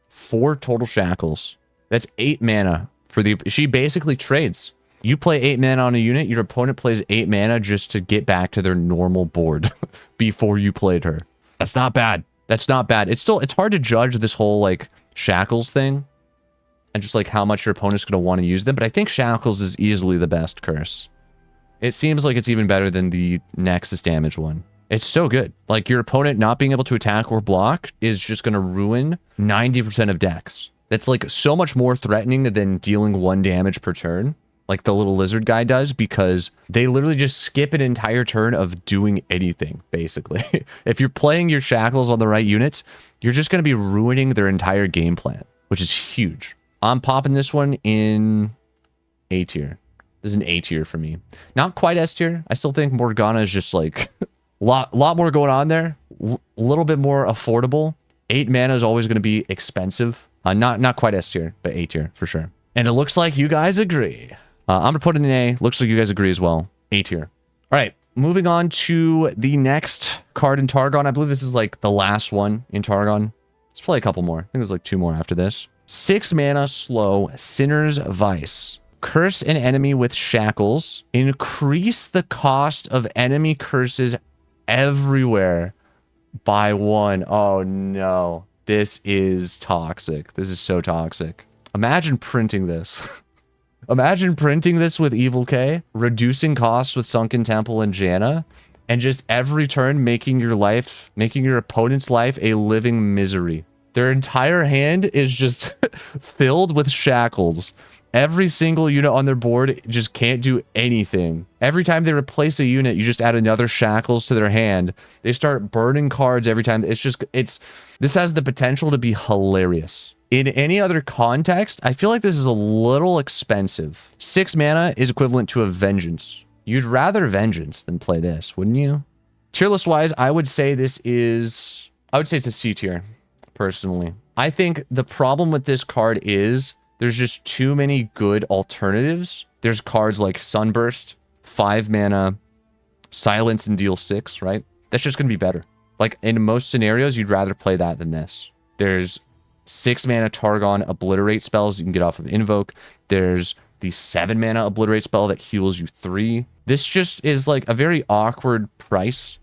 4 total shackles. That's 8 mana for the... She basically trades. You play 8 mana on a unit, your opponent plays 8 mana just to get back to their normal board before you played her. That's not bad. That's not bad. It's hard to judge this whole, like, shackles thing. And just, like, how much your opponent's going to want to use them. But I think shackles is easily the best curse. It seems like it's even better than the Nexus damage one. It's so good. Like, your opponent not being able to attack or block is just going to ruin 90% of decks. That's like so much more threatening than dealing 1 damage per turn, like the little lizard guy does, because they literally just skip an entire turn of doing anything, basically. If you're playing your shackles on the right units, you're just going to be ruining their entire game plan, which is huge. I'm popping this one in A tier. This is an A tier for me. Not quite S tier. I still think Morgana is just like lot more going on there. A little bit more affordable. 8 mana is always going to be expensive. Not quite S tier, but A tier for sure. And it looks like you guys agree. I'm going to put it in A. Looks like you guys agree as well. A tier. All right. Moving on to the next card in Targon. I believe this is like the last one in Targon. Let's play a couple more. I think there's like 2 more after this. 6 mana slow Sinner's Vice. Curse an enemy with shackles. Increase the cost of enemy curses everywhere by 1. Oh no. This is toxic. This is so toxic. Imagine printing this. Imagine printing this with Evil K, reducing costs with Sunken Temple and Janna, and just every turn making your opponent's life a living misery. Their entire hand is just filled with shackles. Every single unit on their board just can't do anything. Every time they replace a unit, you just add another shackles to their hand. They start burning cards every time. This has the potential to be hilarious. In any other context, I feel like this is a little expensive. 6 mana is equivalent to a Vengeance. You'd rather Vengeance than play this, wouldn't you? Tier list wise, I would say it's a C tier, personally. I think the problem with this card is there's just too many good alternatives. There's cards like Sunburst, 5 mana, Silence and deal 6, right? That's just going to be better. Like, in most scenarios, you'd rather play that than this. There's 6 mana Targon Obliterate spells you can get off of Invoke. There's the 7 mana Obliterate spell that heals you 3. This just is like a very awkward price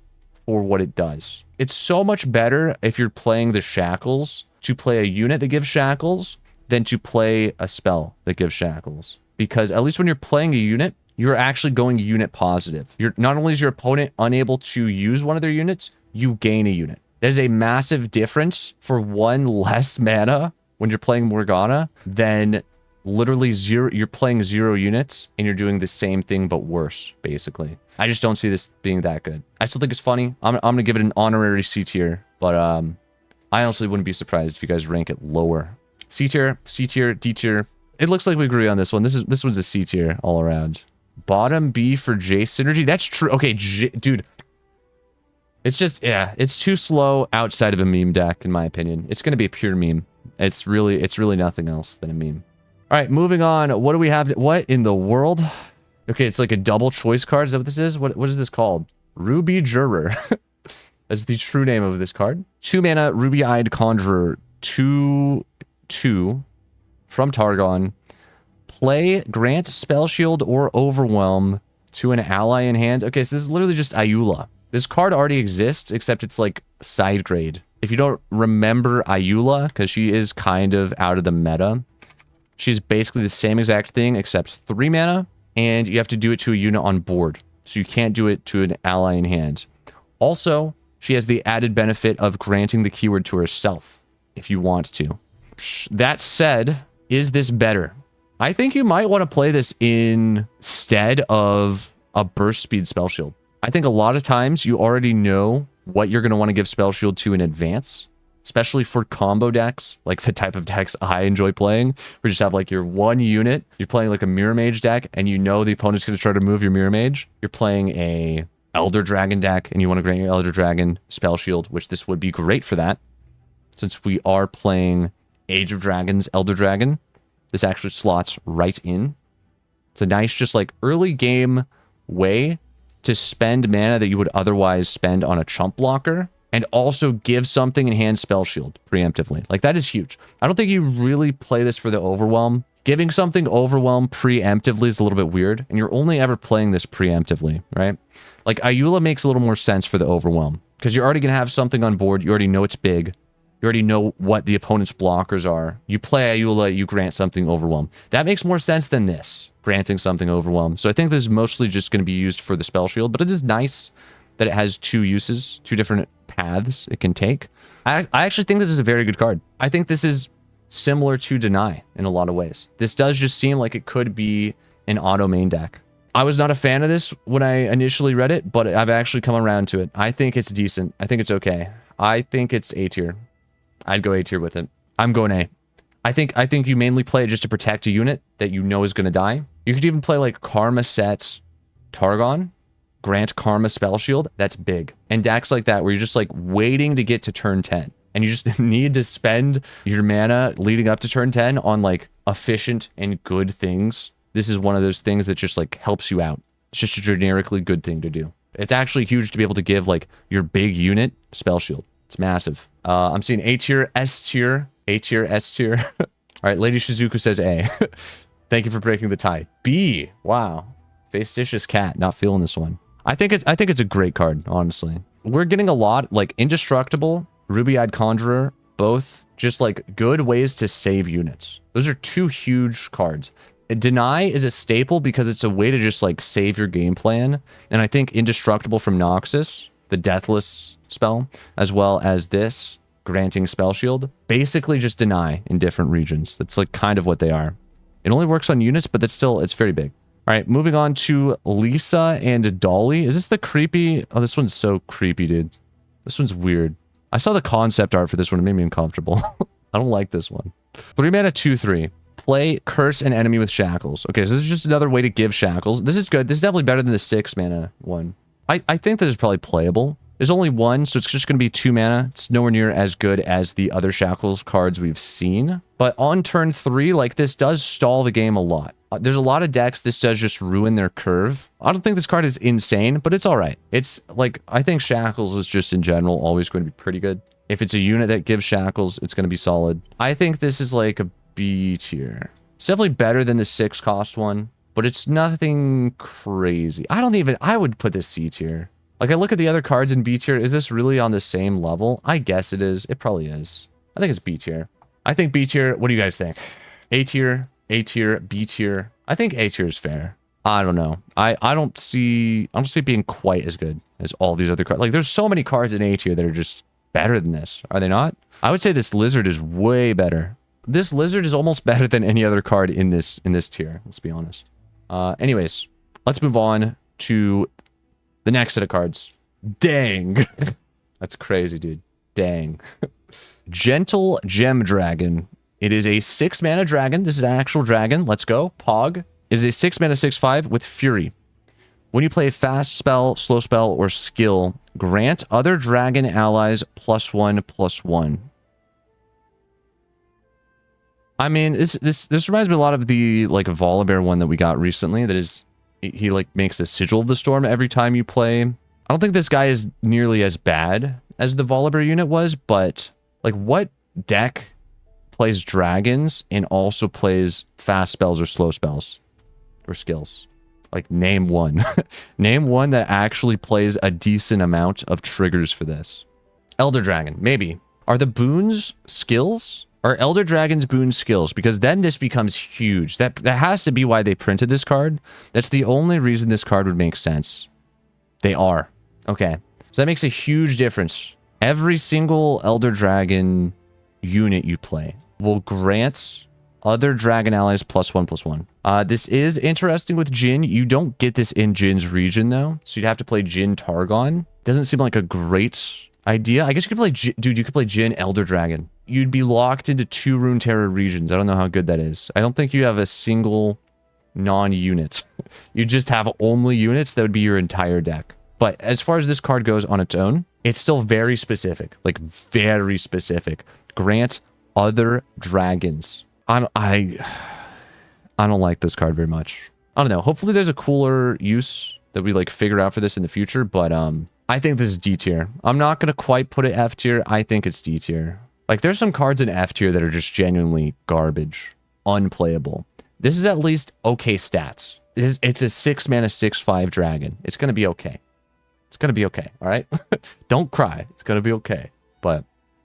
for what it does. It's so much better if you're playing the Shackles to play a unit that gives Shackles than to play a spell that gives shackles. Because at least when you're playing a unit, you're actually going unit positive. Not only is your opponent unable to use one of their units, you gain a unit. There's a massive difference for 1 less mana when you're playing Morgana than literally 0. You're playing 0 units and you're doing the same thing but worse, basically. I just don't see this being that good. I still think it's funny. I'm going to give it an honorary C tier, but I honestly wouldn't be surprised if you guys rank it lower. C tier, C tier, D tier. It looks like we agree on this one. This one's a C tier all around. Bottom B for J synergy. That's true. Okay, dude. It's just, yeah, it's too slow outside of a meme deck, in my opinion. It's going to be a pure meme. It's really nothing else than a meme. All right, moving on. What do we have? What in the world? Okay, it's like a double choice card. Is that what this is? What is this called? Ruby Juror. That's the true name of this card. 2 mana Ruby-Eyed Conjurer. 2/2 from Targon. Play, grant Spell Shield or Overwhelm to an ally in hand. Okay, so this is literally just Ayula. This card already exists, except it's like side grade. If you don't remember Ayula, because she is kind of out of the meta, she's basically the same exact thing, except 3 mana, and you have to do it to a unit on board. So you can't do it to an ally in hand. Also, she has the added benefit of granting the keyword to herself, if you want to. That said, is this better? I think you might want to play this instead of a burst speed spell shield. I think a lot of times you already know what you're going to want to give spell shield to in advance, especially for combo decks, like the type of decks I enjoy playing, where you just have like your 1 unit, you're playing like a Mirror Mage deck, and you know the opponent's going to try to move your Mirror Mage. You're playing a Elder Dragon deck, and you want to grant your Elder Dragon spell shield, which this would be great for that. Since we are playing Age of Dragons, Elder Dragon, this actually slots right in. It's a nice, just like early game way to spend mana that you would otherwise spend on a chump blocker and also give something in hand spell shield preemptively. Like, that is huge. I don't think you really play this for the overwhelm. Giving something overwhelm preemptively is a little bit weird, and you're only ever playing this preemptively, right? Like, Ayula makes a little more sense for the overwhelm because you're already going to have something on board. You already know it's big. You already know what the opponent's blockers are. You play Ayula, you grant something overwhelm. That makes more sense than this, granting something overwhelm. So I think this is mostly just going to be used for the spell shield, but it is nice. that it has two uses, two different paths it can take. I actually think this is a very good card. I think this is similar to Deny in a lot of ways. This does just seem like it could be an auto main deck. I was not a fan of this when I initially read it, but I've actually come around to it. I think it's decent. I think it's okay. I think it's A tier. I'd go A tier with it. I'm going A. I think you mainly play it just to protect a unit that you know is going to die. You could even play like Karma set Targon, grant Karma spell shield. That's big. And decks like that where you're just like waiting to get to turn 10. And you just need to spend your mana leading up to turn 10 on like efficient and good things. This is one of those things that just like helps you out. It's just a generically good thing to do. It's actually huge to be able to give like your big unit spell shield. It's massive. I'm seeing A tier, S tier, A tier, S tier. All right, Lady Shizuku says A. Thank you for breaking the tie. B. Wow. Facetitious cat. Not feeling this one. I think it's a great card, honestly. We're getting a lot like Indestructible, Ruby-Eyed Conjurer, both just like good ways to save units. Those are two huge cards. Deny is a staple because it's a way to just like save your game plan. And I think Indestructible from Noxus, the Deathless spell, as well as this granting spell shield, basically just deny in different regions. That's like kind of what they are. It only works on units, but it's very big. All right, moving on to Lisa and Dolly. Is this the creepy? Oh, this one's so creepy, dude. This one's weird. I saw the concept art for this one. It made me uncomfortable. I don't like this one. 3 mana, 2/3. Play Curse an enemy with Shackles. Okay, so this is just another way to give Shackles. This is good. This is definitely better than the 6 mana one. I think this is probably playable. There's only one, so it's just going to be 2 mana. It's nowhere near as good as the other Shackles cards we've seen. But on turn 3, like, this does stall the game a lot. There's a lot of decks this does just ruin their curve. I don't think this card is insane, but it's all right. It's, like, I think Shackles is just, in general, always going to be pretty good. If it's a unit that gives Shackles, it's going to be solid. I think this is, like, a B tier. It's definitely better than the 6 cost one, but it's nothing crazy. I would put this C tier. Like, I look at the other cards in B tier. Is this really on the same level? I guess it is. It probably is. I think it's B tier. I think B tier. What do you guys think? A tier, A tier, B tier. I think A tier is fair. I don't know. I don't see it being quite as good as all these other cards. Like, there's so many cards in A tier that are just better than this. Are they not? I would say this lizard is way better. This lizard is almost better than any other card in this tier. Let's be honest. Anyways, let's move on to the next set of cards. Dang. That's crazy, dude. Dang. Gentle Gem Dragon. It is a 6 mana dragon. This is an actual dragon. Let's go. Pog. It is a 6 mana 6/5 with Fury. When you play a fast spell, slow spell, or skill, grant other dragon allies +1/+1. I mean, this reminds me a lot of the like Volibear one that we got recently. That is, he like makes a Sigil of the Storm every time you play. I don't think this guy is nearly as bad as the Volibear unit was, but like what deck plays dragons and also plays fast spells or slow spells or skills? Like, name one. Name one that actually plays a decent amount of triggers for this. Elder Dragon, maybe. Are the boons skills? Are Elder Dragon's boons skills? Because then this becomes huge. That has to be why they printed this card. That's the only reason this card would make sense. They are. Okay. So that makes a huge difference. Every single Elder Dragon unit you play will grant other dragon allies +1/+1. This is interesting with Jhin. You don't get this in Jin's region, though. So you'd have to play Jhin Targon. Doesn't seem like a great idea. I guess you could play... Dude, you could play Jhin Elder Dragon. You'd be locked into 2 Runeterra regions. I don't know how good that is. I don't think you have a single non-unit. You just have only units. That would be your entire deck. But as far as this card goes on its own, it's still very specific. Like, very specific. Grant other dragons. I don't like this card very much. I don't know. Hopefully there's a cooler use that we like figure out for this in the future. But I think this is D tier. I'm not going to quite put it F tier. I think it's D tier. Like, there's some cards in F tier that are just genuinely garbage. Unplayable. This is at least okay stats. It's a 6 mana 6/5 dragon. It's going to be okay. It's going to be okay. All right? Don't cry. It's going to be okay. But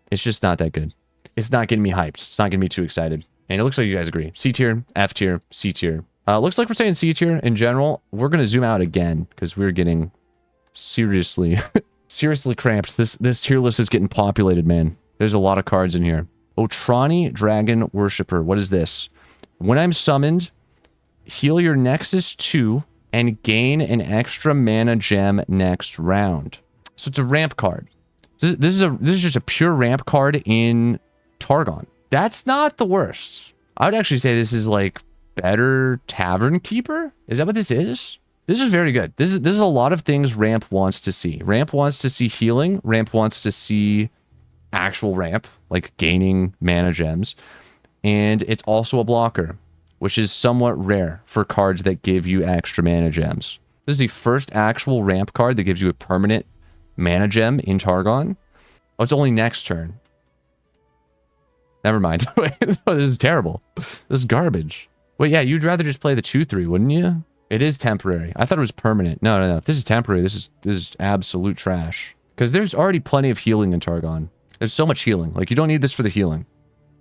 it's just not that good. It's not getting me hyped. It's not getting me too excited. And it looks like you guys agree. C tier, F tier, C tier. Looks like we're saying C tier in general. We're going to zoom out again because we're getting Seriously. Seriously cramped. This tier list is getting populated, man. There's a lot of cards in here. Otrani Dragon Worshipper. What is this? When I'm summoned, heal your Nexus 2 and gain an extra mana gem next round. So it's a ramp card. This is just a pure ramp card in Targon. That's not the worst. I would actually say this is like better Tavern Keeper. Is that what this is? This is very good. This is a lot of things Ramp wants to see. Ramp wants to see healing. Ramp wants to see actual ramp, like gaining mana gems. And it's also a blocker, which is somewhat rare for cards that give you extra mana gems. This is the first actual ramp card that gives you a permanent mana gem in Targon. Oh, it's only next turn. Never mind. Wait, no, this is terrible. This is garbage. Wait, yeah, you'd rather just play the 2/3, wouldn't you? It is temporary. I thought it was permanent. No, no, no. If this is temporary, this is absolute trash. Because there's already plenty of healing in Targon. There's so much healing. Like, you don't need this for the healing.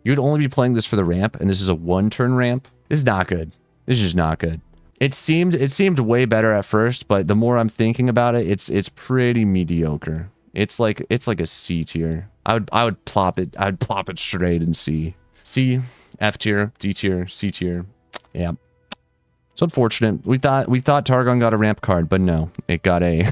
You'd only be playing this for the ramp, and this is a 1-turn ramp. This is not good. This is just not good. It seemed way better at first, but the more I'm thinking about it, it's pretty mediocre. It's like a C tier. I would plop it. I'd plop it straight in C. C, F tier, D tier, C tier. Yeah. It's unfortunate. We thought Targon got a ramp card, but no, it got a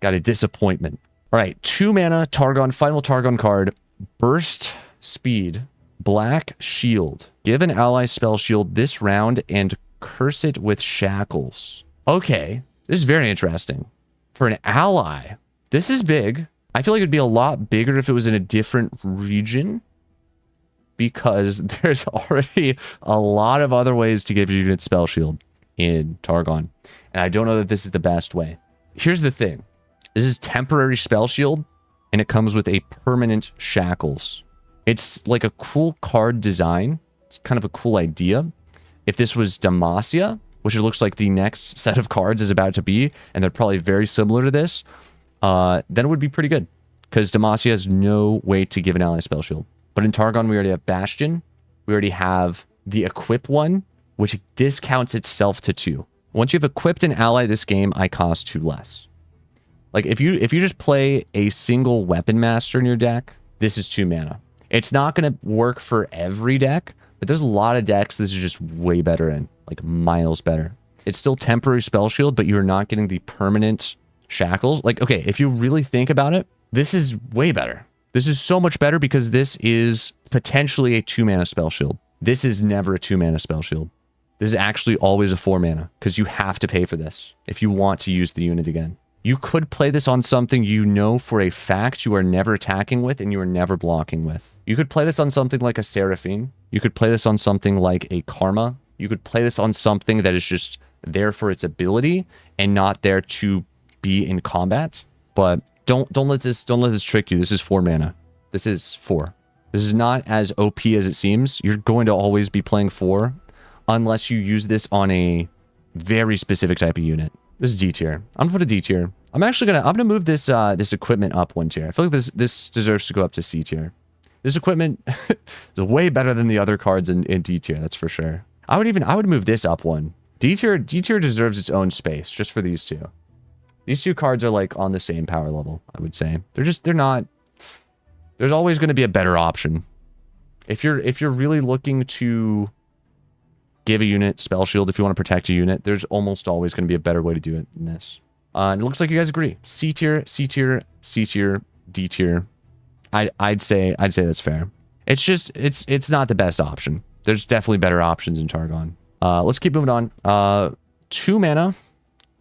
got a disappointment. All right, 2 mana Targon, final Targon card, Burst Speed, Black Shield. Give an ally spell shield this round and curse it with shackles. Okay, this is very interesting. For an ally, this is big. I feel like it'd be a lot bigger if it was in a different region, because there's already a lot of other ways to give your unit spell shield in Targon. And I don't know that this is the best way. Here's the thing. This is temporary spell shield, and it comes with a permanent shackles. It's like a cool card design. It's kind of a cool idea. If this was Demacia, which it looks like the next set of cards is about to be, and they're probably very similar to this, then it would be pretty good. Because Demacia has no way to give an ally spell shield. But in Targon, we already have Bastion. We already have the equip one, which discounts itself to 2. Once you've equipped an ally this game, I cost 2 less. Like, if you just play a single Weapon Master in your deck, this is 2 mana. It's not going to work for every deck, but there's a lot of decks this is just way better in. Like, miles better. It's still temporary spell shield, but you're not getting the permanent shackles. Like, okay, if you really think about it, this is way better. This is so much better because this is potentially a 2 mana spell shield. This is never a 2 mana spell shield. This is actually always a 4 mana because you have to pay for this if you want to use the unit again. You could play this on something you know for a fact you are never attacking with and you are never blocking with. You could play this on something like a Seraphine. You could play this on something like a Karma. You could play this on something that is just there for its ability and not there to be in combat. But don't let this trick you. This is 4 mana. This is 4. This is not as OP as it seems. You're going to always be playing 4 unless you use this on a very specific type of unit. This is D tier. I'm gonna put a D tier. I'm gonna move this this equipment up 1 tier. I feel like this deserves to go up to C tier. This equipment is way better than the other cards in D tier, that's for sure. I would move this up 1. D tier deserves its own space just for these two. These 2 cards are like on the same power level, I would say. They're not. There's always going to be a better option. If you're really looking to give a unit spell shield, if you want to protect a unit, there's almost always going to be a better way to do it than this. And it looks like you guys agree. C tier, C tier, C tier, D tier. I'd say that's fair. It's just it's not the best option. There's definitely better options in Targon. Let's keep moving on. 2 mana.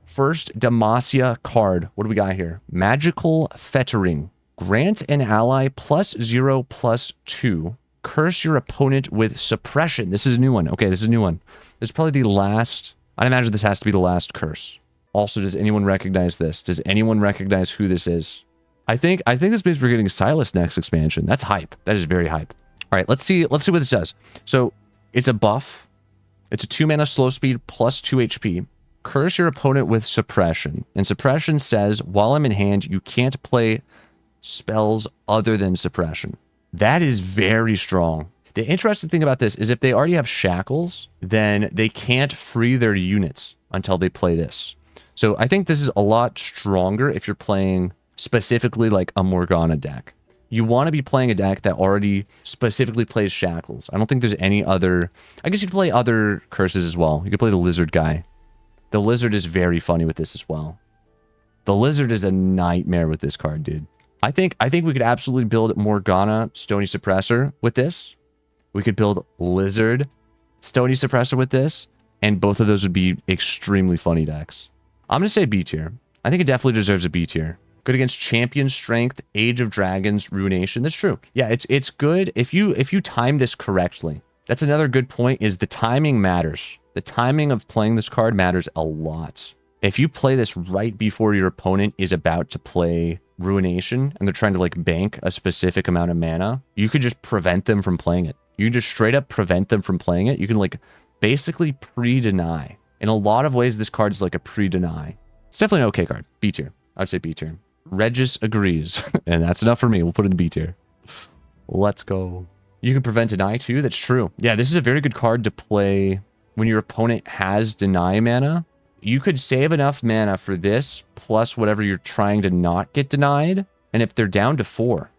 First Demacia card. What do we got here? Magical Fettering. Grant an ally +0/+2. Curse your opponent with suppression. This is a new one. Okay, this is a new one. This is probably the last. I'd imagine this has to be the last curse. Also, does anyone recognize this? Does anyone recognize who this is? I think this means we're getting Silas next expansion. That's hype. That is very hype. All right, let's see what this does. So it's a buff. It's a 2 mana slow speed +2 HP. Curse your opponent with suppression. And suppression says, while I'm in hand, you can't play spells other than suppression. That is very strong. The interesting thing about this is if they already have shackles, then they can't free their units until they play this. So I think this is a lot stronger if you're playing specifically like a Morgana deck. You want to be playing a deck that already specifically plays Shackles. I don't think there's any other... I guess you could play other curses as well. You could play the Lizard guy. The Lizard is very funny with this as well. The Lizard is a nightmare with this card, dude. I think we could absolutely build Morgana Stony Suppressor with this. We could build Lizard Stony Suppressor with this. And both of those would be extremely funny decks. I'm going to say B tier. I think it definitely deserves a B tier. Good against Champion Strength, Age of Dragons, Ruination. That's true. Yeah, it's good if you time this correctly. That's another good point, is the timing matters. The timing of playing this card matters a lot. If you play this right before your opponent is about to play Ruination and they're trying to like bank a specific amount of mana, you could just prevent them from playing it. You just straight up prevent them from playing it. You can like basically pre-deny. In a lot of ways, this card is like a pre-deny. It's definitely an okay card. B tier. I would say B tier. Regis agrees. And that's enough for me. We'll put it in B tier. Let's go. You can prevent deny too. That's true. Yeah, this is a very good card to play when your opponent has deny mana. You could save enough mana for this, plus whatever you're trying to not get denied. And if they're down to 4,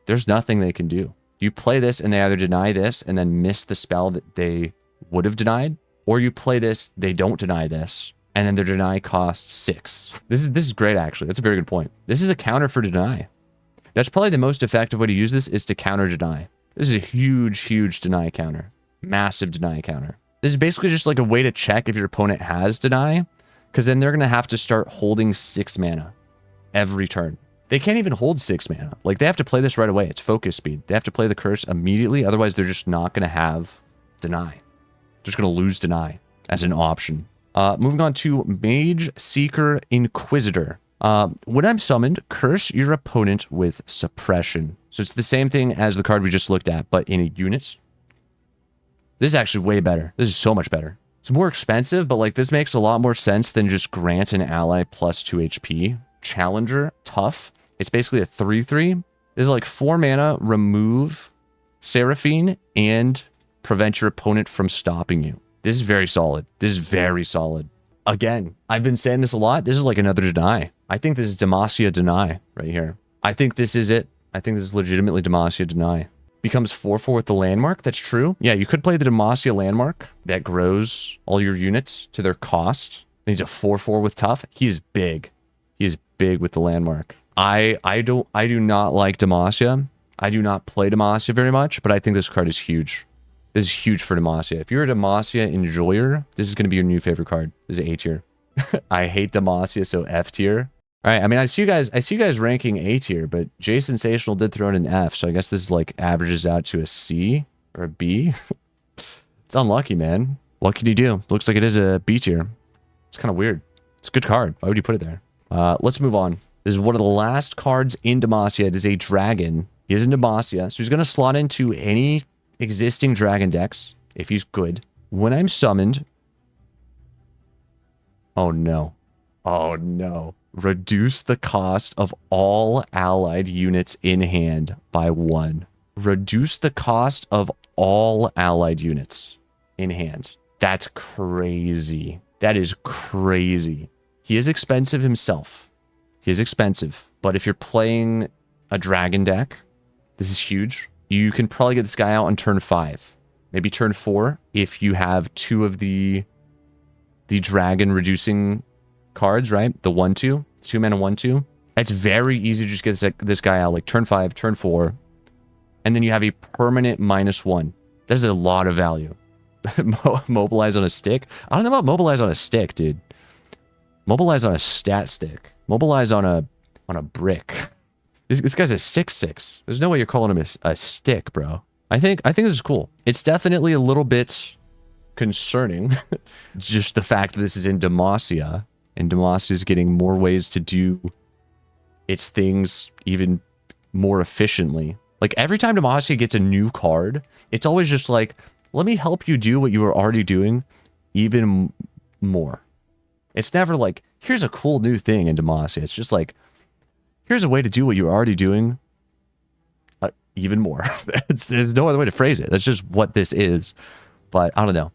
there's nothing they can do. You play this and they either deny this and then miss the spell that they would have denied, or you play this, they don't deny this, and then their deny costs 6. This is great, actually. That's a very good point. This is a counter for deny. That's probably the most effective way to use this, is to counter deny. This is a huge deny counter. Massive deny counter. This is basically just like a way to check if your opponent has deny, because then they're going to have to start holding 6 mana every turn. They can't even hold 6 mana. Like, they have to play this right away. It's focus speed. They have to play the curse immediately, otherwise they're just not going to have deny. They're just going to lose deny as an option. Moving on to Mage Seeker Inquisitor. When I'm summoned, curse your opponent with suppression. So it's the same thing as the card we just looked at, but in a unit. This is actually way better. This is so much better. It's more expensive, but like this makes a lot more sense than just grant an ally plus 2 HP. Challenger, tough. It's basically a 3/3. This is like 4 mana, remove Seraphine, and prevent your opponent from stopping you. This is very solid. This is very solid. Again, I've been saying this a lot. This is like another deny. I think this is Demacia deny right here. I think this is it. I think this is legitimately Demacia deny. Becomes 4/4 with the landmark. That's true. Yeah, you could play the Demacia landmark that grows all your units to their cost. And he's a 4/4 with tough. He's big. He is big with the landmark. I do not like Demacia. I do not play Demacia very much, but I think this card is huge. This is huge for Demacia. If you're a Demacia enjoyer, this is going to be your new favorite card. This is A tier. I hate Demacia, so F tier. All right, I mean, I see you guys ranking A tier, but Jay Sensational did throw in an F, so I guess this is like averages out to a C or a B. It's unlucky, man. What can you do? Looks like it is a B tier. It's kind of weird. It's a good card. Why would you put it there? Let's move on. This is one of the last cards in Demacia. It is a dragon. He is in Demacia, so he's going to slot into any existing dragon decks if he's good. When I'm summoned... Oh, no. Oh, no. Reduce the cost of all allied units in hand by 1. Reduce the cost of all allied units in hand. That's crazy. That is crazy. He is expensive himself. He is expensive. But if you're playing a dragon deck, this is huge. You can probably get this guy out on turn 5. Maybe turn 4 if you have 2 of the dragon reducing cards, right? The 1/2. 2 mana 1/2. It's very easy to just get this guy out like turn 5, turn 4. And then you have a permanent -1. That is a lot of value. Mobilize on a stick? I don't know about mobilize on a stick, dude. Mobilize on a stat stick. Mobilize on a brick. This guy's a 6/6. There's no way you're calling him a stick, bro. I think this is cool. It's definitely a little bit concerning. Just the fact that this is in Demacia. And Demacia is getting more ways to do its things even more efficiently. Like, every time Demacia gets a new card, it's always just like, let me help you do what you were already doing even more. It's never like, here's a cool new thing in Demacia. It's just like, here's a way to do what you're already doing even more. There's no other way to phrase it. That's just what this is. But I don't know.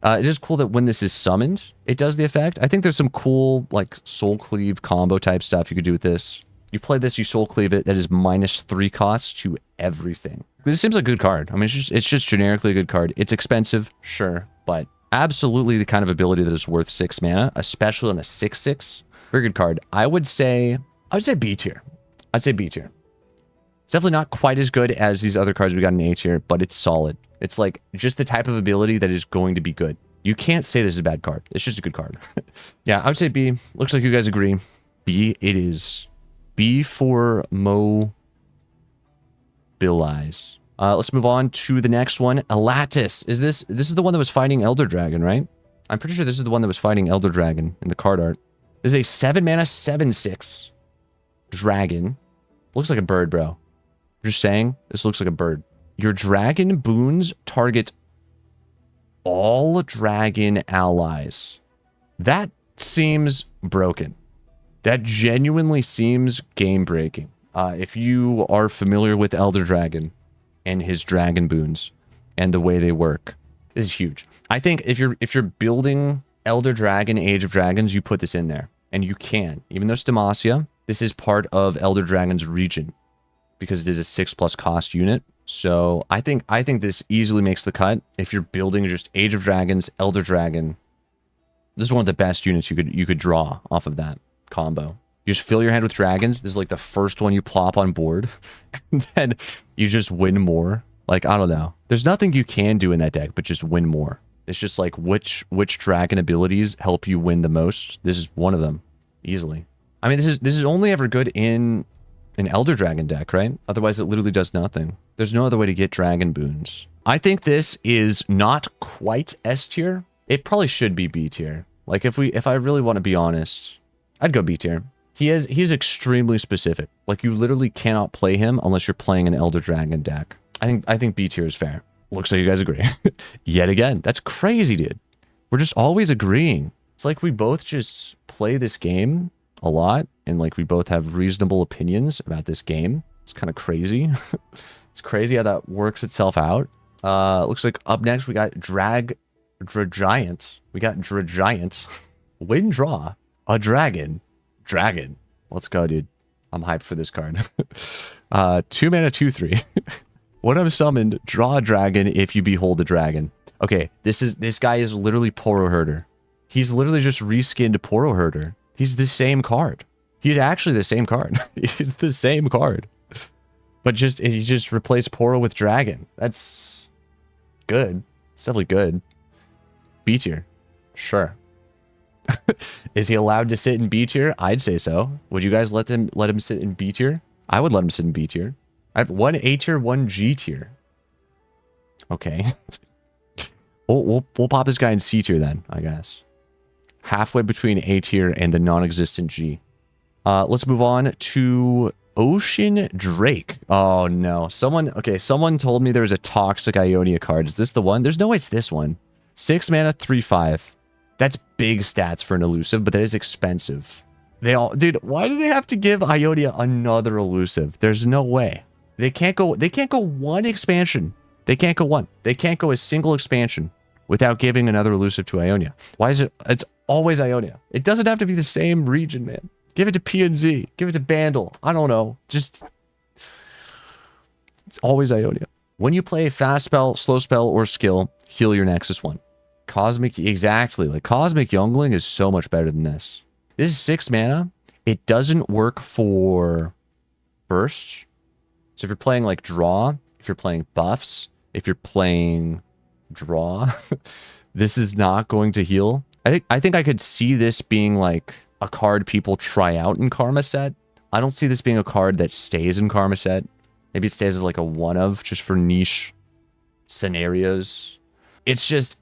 It is cool that when this is summoned, it does the effect. I think there's some cool, like, Soul Cleave combo type stuff you could do with this. You play this, you Soul Cleave it, that is -3 cost to everything. This seems like a good card. I mean, it's just generically a good card. It's expensive, sure, but absolutely the kind of ability that is worth 6 mana, especially on a 6/6. Very good card. I would say B tier. I'd say B tier. It's definitely not quite as good as these other cards we got in A tier, but it's solid. It's like just the type of ability that is going to be good. You can't say this is a bad card. It's just a good card. Yeah, I would say B. Looks like you guys agree. B it is. B for Mobilize. Let's move on to the next one. Elatis. This is the one that was fighting Elder Dragon, right? I'm pretty sure this is the one that was fighting Elder Dragon in the card art. This is a 7 mana 7/6 dragon. Looks like a bird, bro. Just saying, this looks like a bird. Your dragon boons target all dragon allies. That seems broken. That genuinely seems game breaking. If you are familiar with Elder Dragon and his dragon boons and the way they work, this is huge. I think if you're building Elder Dragon, Age of Dragons, you put this in there, and you can. Even though it's Demacia, this is part of Elder Dragon's region because it is a 6+ cost unit. So I think this easily makes the cut. If you're building just Age of Dragons, Elder Dragon, this is one of the best units you could draw off of that combo. You just fill your hand with dragons. This is like the first one you plop on board, and then you just win more. Like, I don't know. There's nothing you can do in that deck, but just win more. It's just like which dragon abilities help you win the most. This is one of them, easily. I mean, this is only ever good in an Elder Dragon deck, right? Otherwise, it literally does nothing. There's no other way to get dragon boons. I think this is not quite S tier. It probably should be B tier. Like, if I really want to be honest, I'd go B tier. He's extremely specific. Like, you literally cannot play him unless you're playing an Elder Dragon deck. I think B tier is fair. Looks like you guys agree. Yet again, that's crazy, dude. We're just always agreeing. It's like we both just play this game a lot, and like we both have reasonable opinions about this game. It's kind of crazy. It's crazy how that works itself out. Looks like up next we got Dragiant. We got Dragiant. Win draw. A dragon. Dragon. Let's go, dude. I'm hyped for this card. 2 mana, 2/3. When I'm summoned, draw a dragon if you behold a dragon. Okay, this guy is literally Poro Herder. He's literally just reskinned Poro Herder. He's the same card. He's actually the same card. He's the same card. But he just replaced Poro with dragon. That's good. It's definitely good. B tier. Sure. Is he allowed to sit in B tier? I'd say so. Would you guys let him sit in B tier? I would let him sit in B tier. I have 1 A tier, 1 G tier. Okay. we'll pop this guy in C tier then, I guess. Halfway between A tier and the non-existent G. Let's move on to Ocean Drake. Oh no. Someone told me there was a toxic Ionia card. Is this the one? There's no way it's this one. 6 mana, 3/5. That's big stats for an elusive, but that is expensive. Dude, why do they have to give Ionia another elusive? There's no way. They can't go one expansion. They can't go one. They can't go a single expansion without giving another elusive to Ionia. Why is it? It's always Ionia. It doesn't have to be the same region, man. Give it to PNZ. Give it to Bandle. I don't know. Just, it's always Ionia. When you play a fast spell, slow spell, or skill, heal your Nexus 1. Cosmic, exactly. Like, Cosmic Youngling is so much better than this. This is 6 mana. It doesn't work for burst. So if you're playing like draw, if you're playing buffs, if you're playing draw, this is not going to heal. I think I could see this being like a card people try out in Karma set. I don't see this being a card that stays in Karma set. Maybe it stays as like a one of just for niche scenarios. It's just,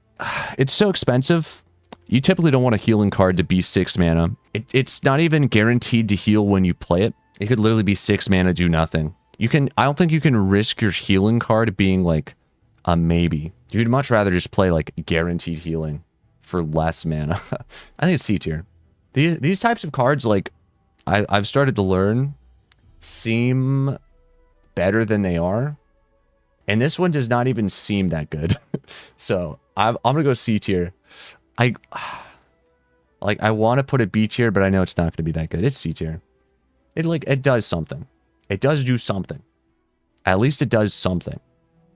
it's so expensive. You typically don't want a healing card to be 6 mana. It's not even guaranteed to heal when you play it. It could literally be 6 mana, do nothing. I don't think you can risk your healing card being like a maybe. You'd much rather just play like guaranteed healing for less mana. I think it's C tier. These types of cards, like I've started to learn, seem better than they are. And this one does not even seem that good. So I'm going to go C tier. I want to put a B tier, but I know it's not going to be that good. It's C tier. It does something. It does do something. At least it does something.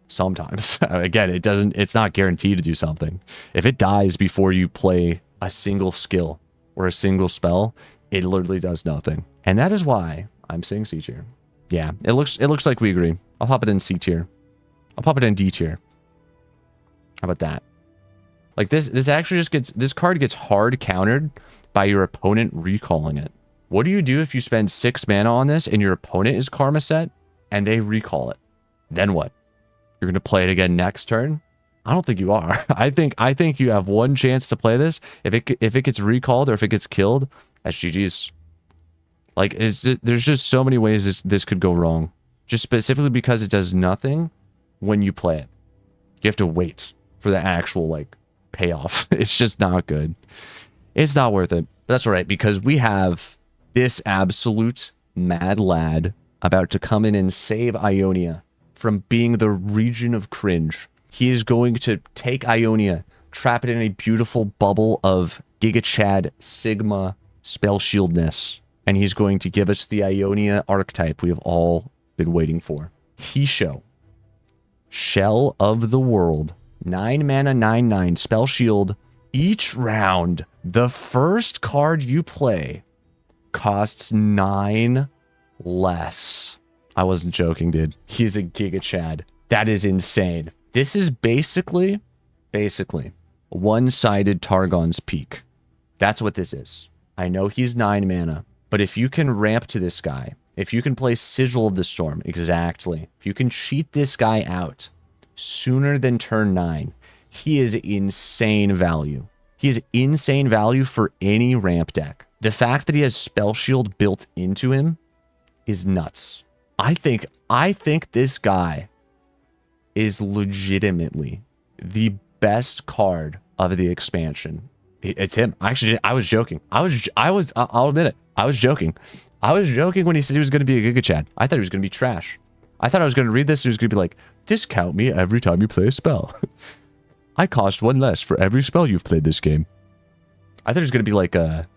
Sometimes. Again, it's not guaranteed to do something. If it dies before you play a single skill or a single spell, it literally does nothing. And that is why I'm saying C tier. Yeah, it looks like we agree. I'll pop it in C tier. I'll pop it in D tier. How about that? Like this actually just gets, this card gets hard countered by your opponent recalling it. What do you do if you spend 6 mana on this and your opponent is Karma set and they recall it? Then what? You're going to play it again next turn? I don't think you are. I think you have one chance to play this. If it gets recalled or if it gets killed, that's GG's. Like, there's just so many ways this could go wrong. Just specifically because it does nothing when you play it. You have to wait for the actual, like, payoff. It's just not good. It's not worth it. But that's all right, because we have this absolute mad lad about to come in and save Ionia from being the region of cringe. He is going to take Ionia, trap it in a beautiful bubble of Giga Chad Sigma spell shieldness, and he's going to give us the Ionia archetype we have all been waiting for. Hisho, Shell of the World, 9 mana, 9/9 spell shield. Each round, the first card you play costs 9 less. I wasn't joking, dude. He's a Giga Chad. That is insane. This is basically one-sided Targon's Peak. That's what this is. I know he's 9 mana, but if you can ramp to this guy, if you can play Sigil of the Storm, exactly. If you can cheat this guy out sooner than turn 9, he is insane value. He is insane value for any ramp deck. The fact that he has Spell Shield built into him is nuts. I think this guy is legitimately the best card of the expansion. It's him. Actually, I was joking. I'll admit it. I was joking. I was joking when he said he was going to be a Giga Chad. I thought he was going to be trash. I thought I was going to read this and he was going to be like, discount me every time you play a spell. I cost 1 less for every spell you've played this game. I thought it was going to be like a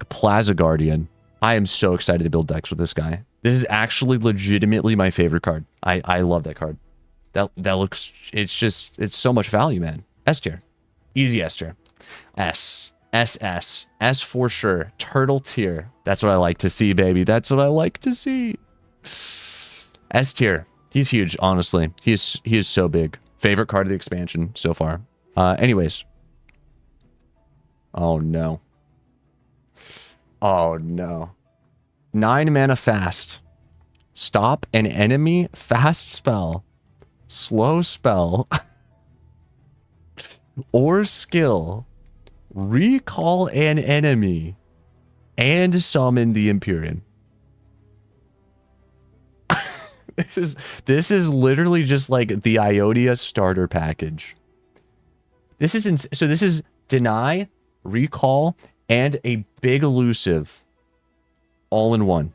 Plaza Guardian. I am so excited to build decks with this guy. This is actually legitimately my favorite card. I love that card. That looks, it's so much value, man. S tier. Easy S tier. S for sure. Turtle tier. That's what I like to see, baby. That's what I like to see. S tier. He's huge, honestly. He is so big. Favorite card of the expansion so far. Anyways. Oh no. Oh no. 9 mana fast. Stop an enemy fast spell. Slow spell. Or skill. Recall an enemy. And summon the Empyrean. This is literally just like the Ionia starter package. This is deny, recall, and a big elusive all in one.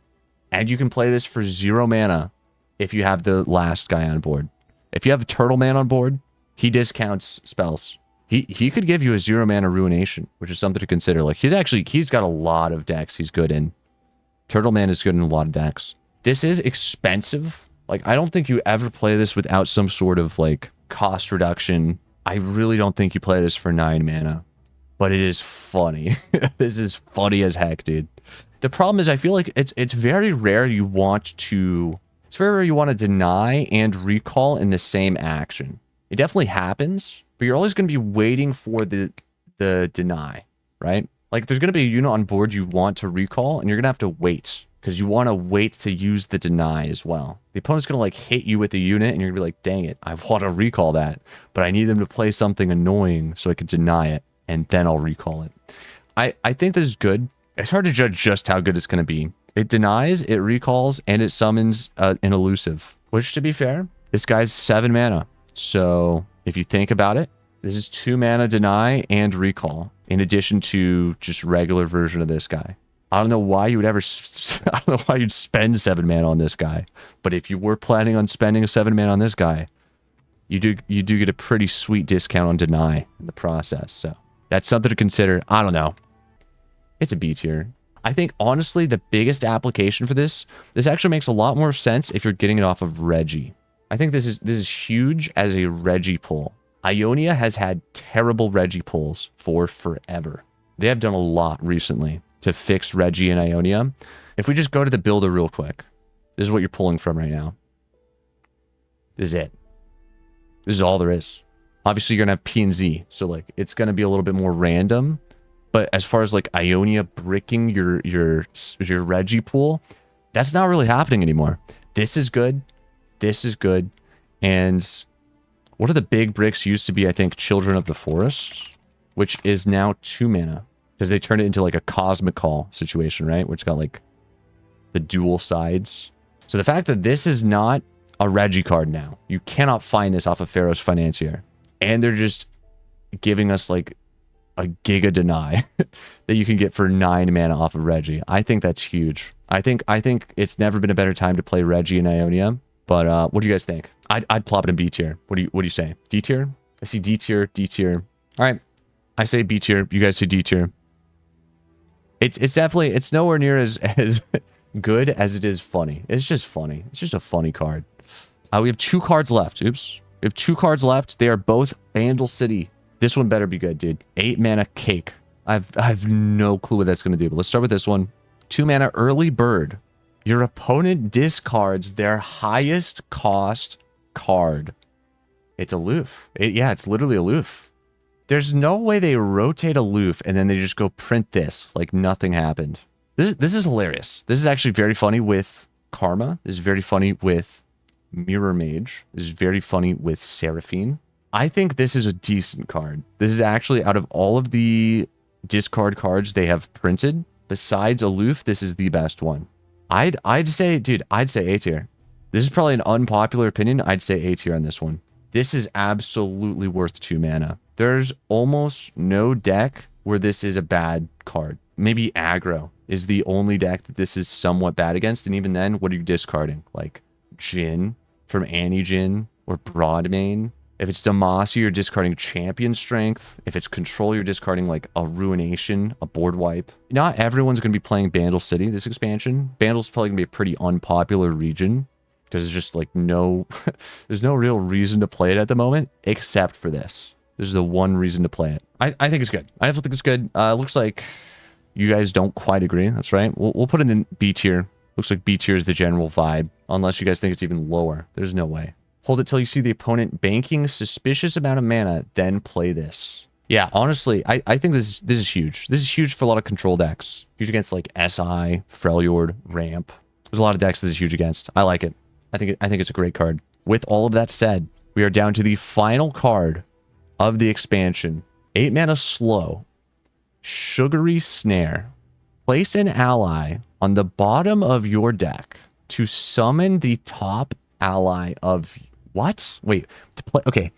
And you can play this for 0 mana if you have the last guy on board. If you have the Turtle Man on board, he discounts spells. He could give you a 0 mana Ruination, which is something to consider. Like he's got a lot of decks he's good in. Turtle Man is good in a lot of decks. This is expensive. Like, I don't think you ever play this without some sort of, like, cost reduction. I really don't think you play this for 9 mana. But it is funny. This is funny as heck, dude. The problem is I feel like it's very rare you want to... It's very rare you want to deny and recall in the same action. It definitely happens, but you're always going to be waiting for the deny, right? Like, there's going to be a unit on board you want to recall, and you're going to have to wait. Because you want to wait to use the deny as well. The opponent's going to like hit you with the unit and you're going to be like, dang it, I want to recall that. But I need them to play something annoying so I can deny it. And then I'll recall it. I think this is good. It's hard to judge just how good it's going to be. It denies, it recalls, and it summons an elusive. Which, to be fair, this guy's 7 mana. So if you think about it, this is 2 mana deny and recall. In addition to just regular version of this guy. I don't know why you would ever... I don't know why you'd spend 7 mana on this guy. But if you were planning on spending 7 mana on this guy, you do get a pretty sweet discount on deny in the process. So that's something to consider. I don't know. It's a B tier. I think, honestly, the biggest application for this actually makes a lot more sense if you're getting it off of Reggie. I think this is huge as a Reggie pull. Ionia has had terrible Reggie pulls for forever. They have done a lot recently to fix Reggie and Ionia. If we just go to the builder real quick, this is what you're pulling from right now. This is it. This is all there is. Obviously, you're going to have P and Z, so like it's going to be a little bit more random. But as far as like Ionia bricking your Reggie pool, that's not really happening anymore. This is good. This is good. And what are the big bricks used to be? I think Children of the Forest, which is now 2 mana. Because they turned it into like a Cosmic Call situation, right? Where it's got like the dual sides. So the fact that this is not a Reggie card now. You cannot find this off of Pharaoh's Financier. And they're just giving us like a Giga Deny that you can get for 9 mana off of Reggie. I think that's huge. I think it's never been a better time to play Reggie and Ionia. But what do you guys think? I'd plop it in B tier. What do you say? D tier? I see D tier, D tier. All right. I say B tier. You guys say D tier. It's definitely, it's nowhere near as good as it is funny. It's just funny. It's just a funny card. We have 2 cards left. Oops. We have 2 cards left. They are both Bandle City. This one better be good, dude. 8 mana cake. I have no clue what that's going to do, but let's start with this one. 2 mana early bird. Your opponent discards their highest cost card. It's aloof. Yeah, it's literally aloof. There's no way they rotate aloof and then they just go print this like nothing happened. This is hilarious. This is actually very funny with Karma. This is very funny with Mirror Mage. This is very funny with Seraphine. I think this is a decent card. This is actually, out of all of the discard cards they have printed, besides Aloof, this is the best one. I'd say, dude, I'd say A tier. This is probably an unpopular opinion. I'd say A tier on this one. This is absolutely worth 2 mana. There's almost no deck where this is a bad card. Maybe Aggro is the only deck that this is somewhat bad against, and even then, what are you discarding? Like Jhin from Annie Jhin or Broadmane? If it's Demacia, you're discarding Champion Strength. If it's Control, you're discarding like a Ruination, a board wipe. Not everyone's going to be playing Bandle City this expansion. Bandle's probably going to be a pretty unpopular region because there's just like there's no real reason to play it at the moment except for this. This is the one reason to play it. I think it's good. I definitely think it's good. Looks like you guys don't quite agree. That's right. We'll put it in B tier. Looks like B tier is the general vibe. Unless you guys think it's even lower. There's no way. Hold it till you see the opponent banking a suspicious amount of mana, then play this. Yeah, honestly, I think this is huge. This is huge for a lot of control decks. Huge against like SI, Freljord, Ramp. There's a lot of decks this is huge against. I like it. I think it's a great card. With all of that said, we are down to the final card of the expansion. 8 mana slow. Sugary Snare. Place an ally on the bottom of your deck to summon the top ally of... What? Wait. To play... Okay.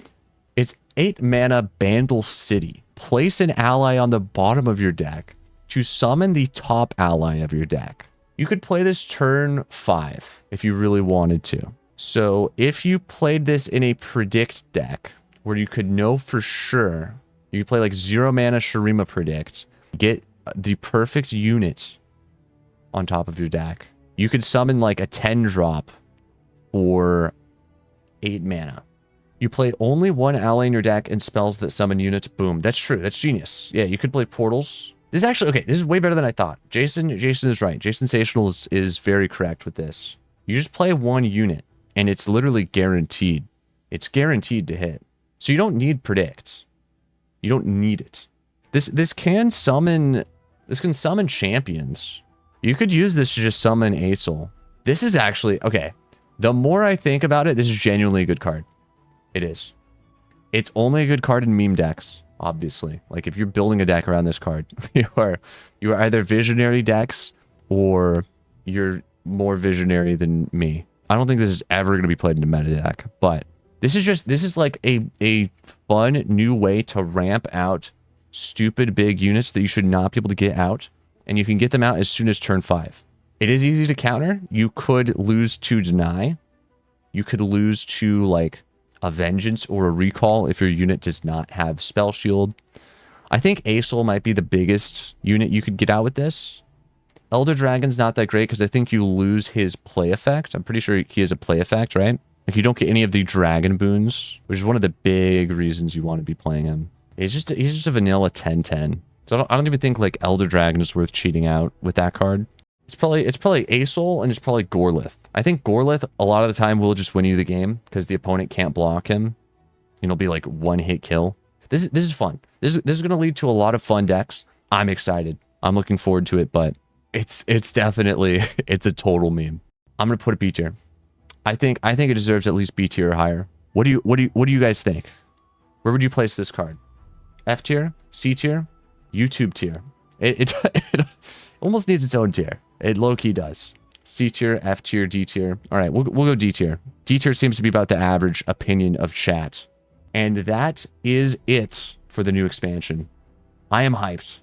It's 8 mana Bandle City. Place an ally on the bottom of your deck to summon the top ally of your deck. You could play this turn 5 if you really wanted to. So if you played this in a predict deck where you could know for sure, you could play like 0 mana Shurima predict, get the perfect unit on top of your deck. You could summon like a 10 drop for 8 mana. You play only 1 ally in your deck and spells that summon units. Boom. That's true. That's genius. Yeah, you could play portals. This is actually, okay, this is way better than I thought. Jason is right. Jason Sensational is very correct with this. You just play 1 unit, and it's literally guaranteed. It's guaranteed to hit. So you don't need predict. You don't need it. This can summon champions. You could use this to just summon Acel. This is actually, okay, the more I think about it, this is genuinely a good card. It is. It's only a good card in meme decks, obviously. Like, if you're building a deck around this card, you are either visionary decks or you're more visionary than me. I don't think this is ever going to be played in a meta deck, but this is like a fun new way to ramp out stupid big units that you should not be able to get out, and you can get them out as soon as turn 5. It is easy to counter. You could lose to deny. You could lose to like a Vengeance or a Recall if your unit does not have Spell Shield. I think Aesol might be the biggest unit you could get out with this. Elder Dragon's not that great because I think you lose his play effect. I'm pretty sure he has a play effect, right? Like, you don't get any of the dragon boons, which is one of the big reasons you want to be playing him. He's just a vanilla 10-10. So I don't even think, like, Elder Dragon is worth cheating out with that card. It's probably Aesol and it's probably Gorlith. I think Gorlith, a lot of the time, will just win you the game because the opponent can't block him. It'll be, like, one-hit kill. This is fun. This is going to lead to a lot of fun decks. I'm excited. I'm looking forward to it, but it's definitely, it's a total meme. I'm going to put it B tier. I think it deserves at least B tier or higher. What do you guys think? Where would you place this card? F tier? C tier? YouTube tier? It almost needs its own tier. It low-key does. C tier, F tier, D tier. All right, we'll go D tier. D tier seems to be about the average opinion of chat. And that is it for the new expansion. I am hyped.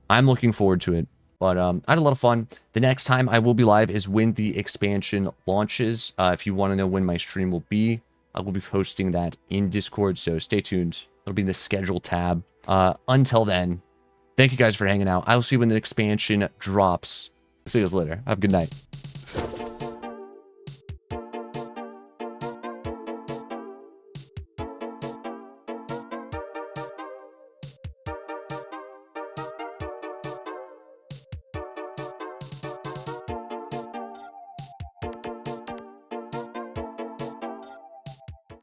I'm looking forward to it. But I had a lot of fun. The next time I will be live is when the expansion launches. If you want to know when my stream will be, I will be posting that in Discord, so stay tuned. It'll be in the schedule tab. Until then, thank you guys for hanging out. I will see you when the expansion drops. See you guys later. Have a good night.